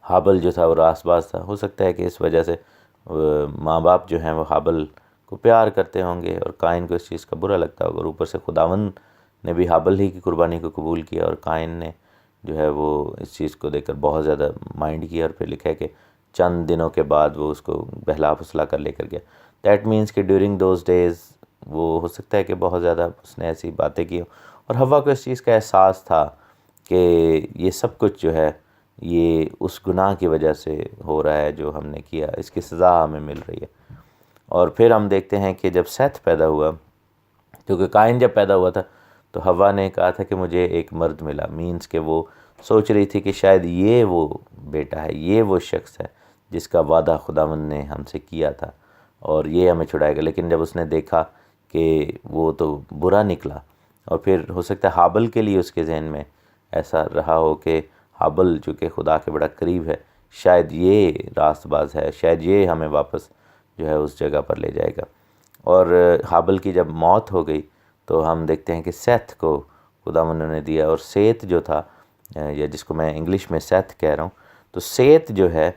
حابل جو تھا وہ راست باز تھا۔ ہو سکتا ہے کہ اس وجہ سے ماں باپ جو ہیں وہ حابل کو پیار کرتے ہوں گے اور قائن کو اس چیز کا برا لگتا ہوگا، اور اوپر سے خداوند نے بھی حابل ہی کی قربانی کو قبول کیا، اور قائن نے جو ہے وہ اس چیز کو دیکھ کر بہت زیادہ مائنڈ کیا، اور پھر لکھا ہے کہ چند دنوں کے بعد وہ اس کو بہلا پھسلا کر لے کر گیا۔ دیٹ مینس کہ ڈیورنگ دوز ڈیز وہ ہو سکتا ہے کہ بہت زیادہ اس نے ایسی باتیں کی، اور حوا کو اس چیز کا احساس تھا کہ یہ سب کچھ جو ہے یہ اس گناہ کی وجہ سے ہو رہا ہے جو ہم نے کیا، اس کی سزا ہمیں مل رہی ہے۔ اور پھر ہم دیکھتے ہیں کہ جب سیتھ پیدا ہوا، کیونکہ قائن جب پیدا ہوا تھا تو حوا نے کہا تھا کہ مجھے ایک مرد ملا، مینس کہ وہ سوچ رہی تھی کہ شاید یہ وہ بیٹا ہے، یہ وہ شخص ہے جس کا وعدہ خداوند نے ہم سے کیا تھا اور یہ ہمیں چھڑائے گا۔ لیکن جب اس نے دیکھا کہ وہ تو برا نکلا، اور پھر ہو سکتا ہے حابل کے لیے اس کے ذہن میں ایسا رہا ہو کہ حابل چونکہ خدا کے بڑا قریب ہے، شاید یہ راست باز ہے، شاید یہ ہمیں واپس جو ہے اس جگہ پر لے جائے گا۔ اور حابل کی جب موت ہو گئی تو ہم دیکھتے ہیں کہ سیتھ کو خداوند نے دیا، اور سیت جو تھا، یا جس کو میں انگلش میں سیتھ کہہ رہا ہوں، تو سیت جو ہے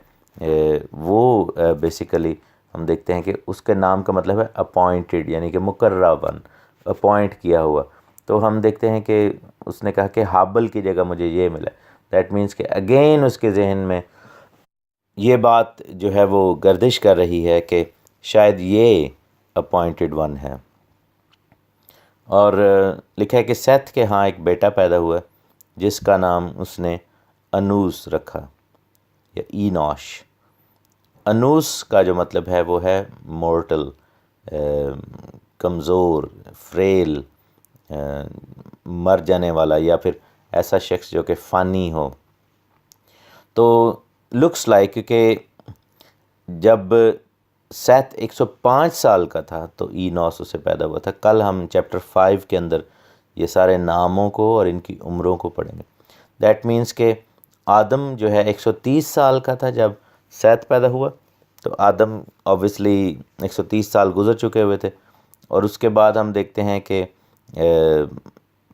وہ بیسیکلی ہم دیکھتے ہیں کہ اس کے نام کا مطلب ہے اپوائنٹڈ، یعنی کہ مقررہ بن، اپوائنٹ کیا ہوا۔ تو ہم دیکھتے ہیں کہ اس نے کہا کہ حابل کی جگہ مجھے یہ ملا، دیٹ مینس کہ اگین اس کے ذہن میں یہ بات جو ہے وہ گردش کر رہی ہے کہ شاید یہ اپوائنٹڈ ون ہے۔ اور لکھا ہے کہ سیتھ کے ہاں ایک بیٹا پیدا ہوا جس کا نام اس نے انوس رکھا، یا اینوش۔ انوس کا جو مطلب ہے وہ ہے مورٹل، کمزور، فریل، مر جانے والا، یا پھر ایسا شخص جو کہ فانی ہو۔ تو لکس لائک کہ جب سیتھ 105 سال کا تھا تو اینوس اسے پیدا ہوا تھا۔ کل ہم چیپٹر 5 کے اندر یہ سارے ناموں کو اور ان کی عمروں کو پڑھیں گے۔ دیٹ مینس کہ آدم جو ہے 130 سال کا تھا جب سیتھ پیدا ہوا، تو آدم آبویسلی 130 سال گزر چکے ہوئے تھے، اور اس کے بعد ہم دیکھتے ہیں کہ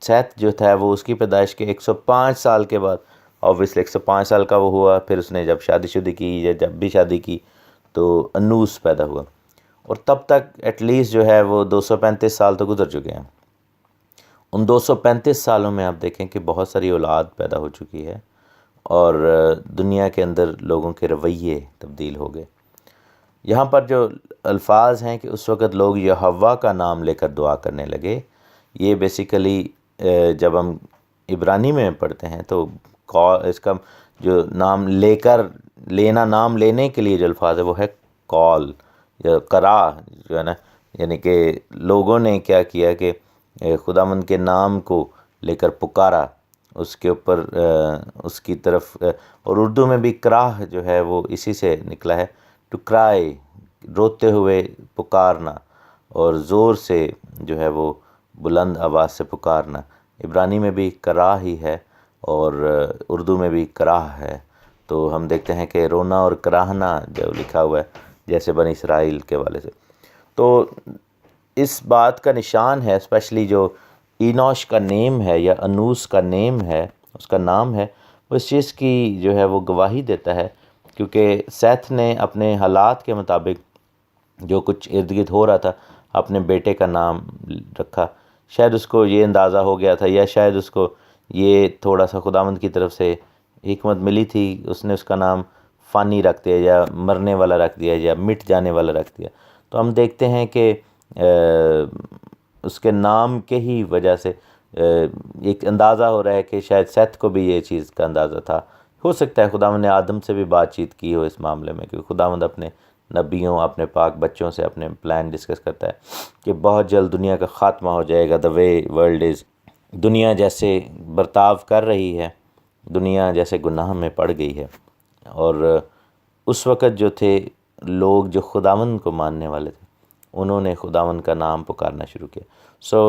سیتھ جو تھا وہ اس کی پیدائش کے 105 سال کے بعد، آبویسلی 105 سال کا وہ ہوا، پھر اس نے جب شادی شدی کی یا جب بھی شادی کی تو انوس پیدا ہوا، اور تب تک ایٹ لیسٹ جو ہے وہ 235 سال تو گزر چکے ہیں۔ ان 235 سالوں میں آپ دیکھیں کہ بہت ساری اولاد پیدا ہو چکی ہے، اور دنیا کے اندر لوگوں کے رویے تبدیل ہو گئے۔ یہاں پر جو الفاظ ہیں کہ اس وقت لوگ یہوہ کا نام لے کر دعا کرنے لگے، یہ بیسیکلی جب ہم عبرانی میں پڑھتے ہیں تو اس کا جو نام لے کر لینا، نام لینے کے لیے جو الفاظ ہے وہ ہے کال یا کرا، جو ہے نا، یعنی کہ لوگوں نے کیا کیا کہ خداوند کے نام کو لے کر پکارا، اس کے اوپر اس کی طرف، اور اردو میں بھی کراہ جو ہے وہ اسی سے نکلا ہے، ٹو کرائی، روتے ہوئے پکارنا، اور زور سے جو ہے وہ بلند آواز سے پکارنا۔ عبرانی میں بھی کراہ ہی ہے اور اردو میں بھی کراہ ہے۔ تو ہم دیکھتے ہیں کہ رونا اور کراہنا جو لکھا ہوا ہے جیسے بنی اسرائیل کے والے سے، تو اس بات کا نشان ہے، اسپیشلی جو اینوش کا نیم ہے یا انوس کا نیم ہے، اس کا نام ہے، وہ اس چیز کی جو ہے وہ گواہی دیتا ہے، کیونکہ سیتھ نے اپنے حالات کے مطابق جو کچھ ارد گرد ہو رہا تھا اپنے بیٹے کا نام رکھا۔ شاید اس کو یہ اندازہ ہو گیا تھا، یا شاید اس کو یہ تھوڑا سا خداوند کی طرف سے حکمت ملی تھی، اس نے اس کا نام فانی رکھ دیا، یا مرنے والا رکھ دیا، یا مٹ جانے والا رکھ دیا۔ تو ہم دیکھتے ہیں کہ اس کے نام کے ہی وجہ سے ایک اندازہ ہو رہا ہے کہ شاید سیتھ کو بھی یہ چیز کا اندازہ تھا۔ ہو سکتا ہے خداوند نے آدم سے بھی بات چیت کی ہو اس معاملے میں، کیونکہ خداوند اپنے نبیوں، اپنے پاک بچوں سے اپنے پلان ڈسکس کرتا ہے کہ بہت جلد دنیا کا خاتمہ ہو جائے گا، دا وے ورلڈ از، دنیا جیسے برتاؤ کر رہی ہے، دنیا جیسے گناہ میں پڑ گئی ہے۔ اور اس وقت جو تھے لوگ جو خداوند کو ماننے والے تھے، انہوں نے خداوند کا نام پکارنا شروع کیا۔ So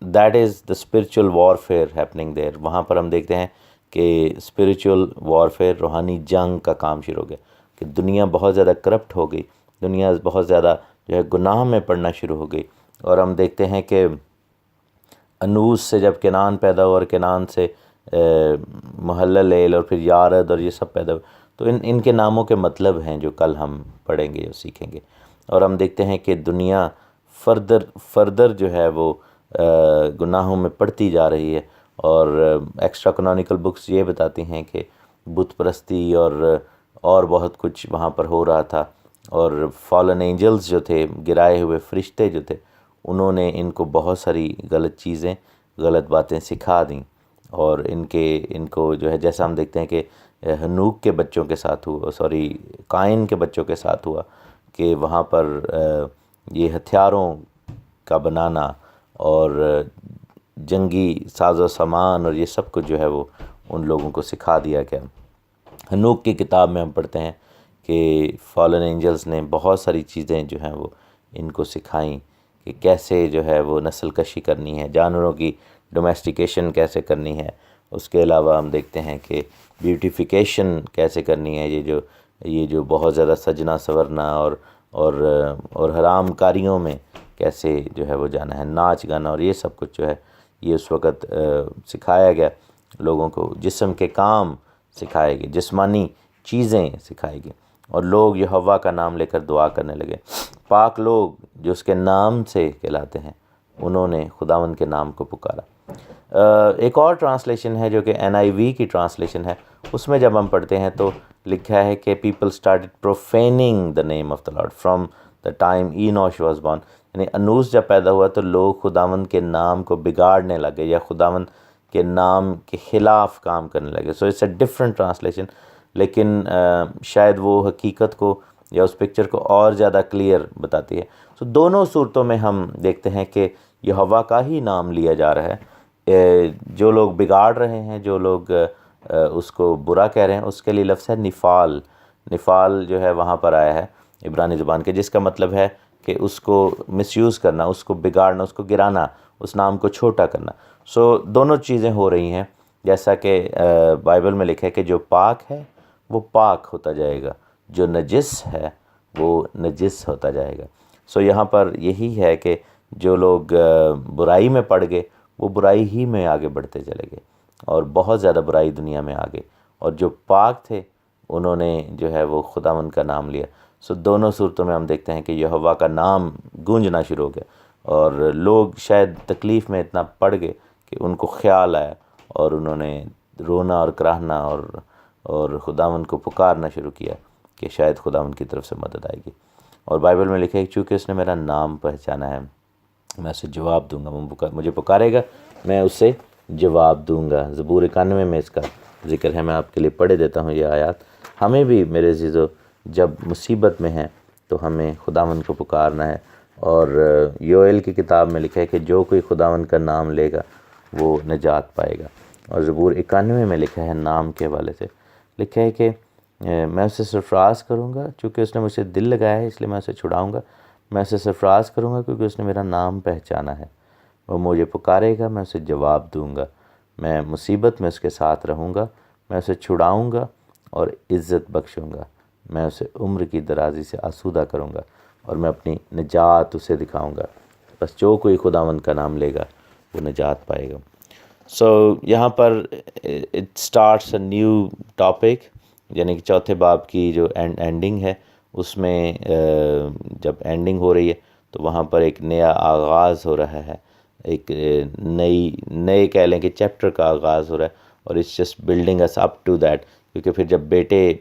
that is the spiritual warfare happening there. وہاں پر ہم دیکھتے ہیں کہ اسپرچل وارفیئر، روحانی جنگ کا کام شروع ہو گیا، کہ دنیا بہت زیادہ کرپٹ ہو گئی، دنیا بہت زیادہ جو ہے گناہ میں پڑنا شروع ہو گئی۔ اور ہم دیکھتے ہیں کہ انوس سے جب کنعان پیدا ہوا، اور کنعان سے مہللیل، اور پھر یارد، اور یہ سب پیدا ہوئے، تو ان کے ناموں کے مطلب ہیں جو کل ہم پڑھیں گے اور سیکھیں گے۔ اور ہم دیکھتے ہیں کہ دنیا فردر جو ہے وہ گناہوں میں پڑتی جا رہی ہے، اور ایکسٹرا کانونیکل بکس یہ بتاتی ہیں کہ بت پرستی اور بہت کچھ وہاں پر ہو رہا تھا، اور فالن اینجلز جو تھے، گرائے ہوئے فرشتے جو تھے، انہوں نے ان کو بہت ساری غلط چیزیں، غلط باتیں سکھا دیں، اور ان کو جو ہے، جیسا ہم دیکھتے ہیں کہ ہنوک کے بچوں کے ساتھ ہوا، قائن کے بچوں کے ساتھ ہوا، کہ وہاں پر یہ ہتھیاروں کا بنانا اور جنگی ساز و سامان اور یہ سب کچھ جو ہے وہ ان لوگوں کو سکھا دیا گیا۔ ہنوک کی کتاب میں ہم پڑھتے ہیں کہ فالن اینجلز نے بہت ساری چیزیں جو ہیں وہ ان کو سکھائیں، کہ کیسے جو ہے وہ نسل کشی کرنی ہے، جانوروں کی ڈومیسٹیکیشن کیسے کرنی ہے۔ اس کے علاوہ ہم دیکھتے ہیں کہ بیوٹیفیکیشن کیسے کرنی ہے، یہ جو بہت زیادہ سجنا سورنا اور حرام کاریوں میں کیسے جو ہے وہ جانا ہے، ناچ گانا اور یہ سب کچھ جو ہے یہ اس وقت سکھایا گیا لوگوں کو۔ جسم کے کام سکھائے گئے، جسمانی چیزیں سکھائی گئی، اور لوگ یہوہ کا نام لے کر دعا کرنے لگے۔ پاک لوگ جو اس کے نام سے کہلاتے ہیں انہوں نے خداوند کے نام کو پکارا۔ ایک اور ٹرانسلیشن ہے جو کہ NIV کی ٹرانسلیشن ہے، اس میں جب ہم پڑھتے ہیں تو لکھا ہے کہ people started profaning the name of the Lord from the time Enosh was born، یعنی انوس جب پیدا ہوا تو لوگ خداوند کے نام کو بگاڑنے لگے یا خداوند کے نام کے خلاف کام کرنے لگے۔ So it's a different translation, لیکن شاید وہ حقیقت کو یا اس پکچر کو اور زیادہ کلیئر بتاتی ہے۔ سو دونوں صورتوں میں ہم دیکھتے ہیں کہ یہوہ کا ہی نام لیا جا رہا ہے۔ جو لوگ بگاڑ رہے ہیں، جو لوگ اس کو برا کہہ رہے ہیں، اس کے لیے لفظ ہے نفال۔ نفال جو ہے وہاں پر آیا ہے عبرانی زبان کے، جس کا مطلب ہے کہ اس کو مس یوز کرنا، اس کو بگاڑنا، اس کو گرانا، اس نام کو چھوٹا کرنا۔ سو دونوں چیزیں ہو رہی ہیں، جیسا کہ بائبل میں لکھا ہے کہ جو پاک ہے وہ پاک ہوتا جائے گا، جو نجس ہے وہ نجس ہوتا جائے گا۔ سو یہاں پر یہی ہے کہ جو لوگ برائی میں پڑ گئے وہ برائی ہی میں آگے بڑھتے چلے گئے، اور بہت زیادہ برائی دنیا میں آ گئی، اور جو پاک تھے انہوں نے جو ہے وہ خداوند کا نام لیا۔ سو دونوں صورتوں میں ہم دیکھتے ہیں کہ یہوہ کا نام گونجنا شروع ہو گیا، اور لوگ شاید تکلیف میں اتنا پڑ گئے کہ ان کو خیال آیا اور انہوں نے رونا اور کراہنا اور خداوند کو پکارنا شروع کیا کہ شاید خداوند کی طرف سے مدد آئے گی۔ اور بائبل میں لکھا ہے کہ چونکہ اس نے میرا نام پہچانا ہے میں اسے جواب دوں گا، مجھے پکارے گا میں اسے جواب دوں گا۔ زبور 91 میں اس کا ذکر ہے، میں آپ کے لیے پڑھ دیتا ہوں یہ آیات۔ ہمیں بھی میرے عزیزو جب مصیبت میں ہیں تو ہمیں خداوند کو پکارنا ہے، اور یوئیل کی کتاب میں لکھا ہے کہ جو کوئی خداوند کا نام لے گا وہ نجات پائے گا۔ اور زبور 91 میں لکھا ہے، نام کے حوالے سے لکھا ہے کہ میں اسے سرفراز کروں گا، چونکہ اس نے مجھ سے دل لگایا ہے اس لیے میں اسے چھڑاؤں گا۔ میں اسے سرفراز کروں گا کیونکہ اس نے میرا نام پہچانا ہے۔ وہ مجھے پکارے گا، میں اسے جواب دوں گا۔ میں مصیبت میں اس کے ساتھ رہوں گا، میں اسے چھڑاؤں گا اور عزت بخشوں گا۔ میں اسے عمر کی درازی سے آسودہ کروں گا، اور میں اپنی نجات اسے دکھاؤں گا۔ بس جو کوئی خداوند کا نام لے گا وہ نجات پائے گا۔ سو یہاں پر it starts a new topic, یعنی کہ چوتھے باب کی جو اینڈنگ ہے اس میں جب اینڈنگ ہو رہی ہے تو وہاں پر ایک نیا آغاز ہو رہا ہے، ایک نئے کہہ لیں کہ چیپٹر کا آغاز ہو رہا ہے، اور it's just building us up to that, کیونکہ پھر جب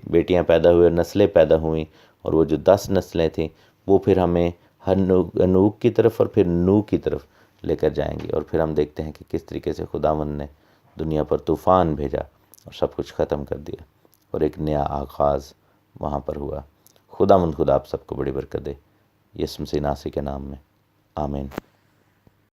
بیٹیاں پیدا ہوئے، نسلیں پیدا ہوئیں، اور وہ جو 10 نسلیں تھیں وہ پھر ہمیں ہنوک کی طرف اور پھر نوح کی طرف لے کر جائیں گی، اور پھر ہم دیکھتے ہیں کہ کس طریقے سے خداوند نے دنیا پر طوفان بھیجا اور سب کچھ ختم کر دیا، اور ایک نیا آغاز وہاں پر ہوا۔ خداوند خدا آپ سب کو بڑی برکت دے، یسوع مسیح ناصری کے نام میں، آمین۔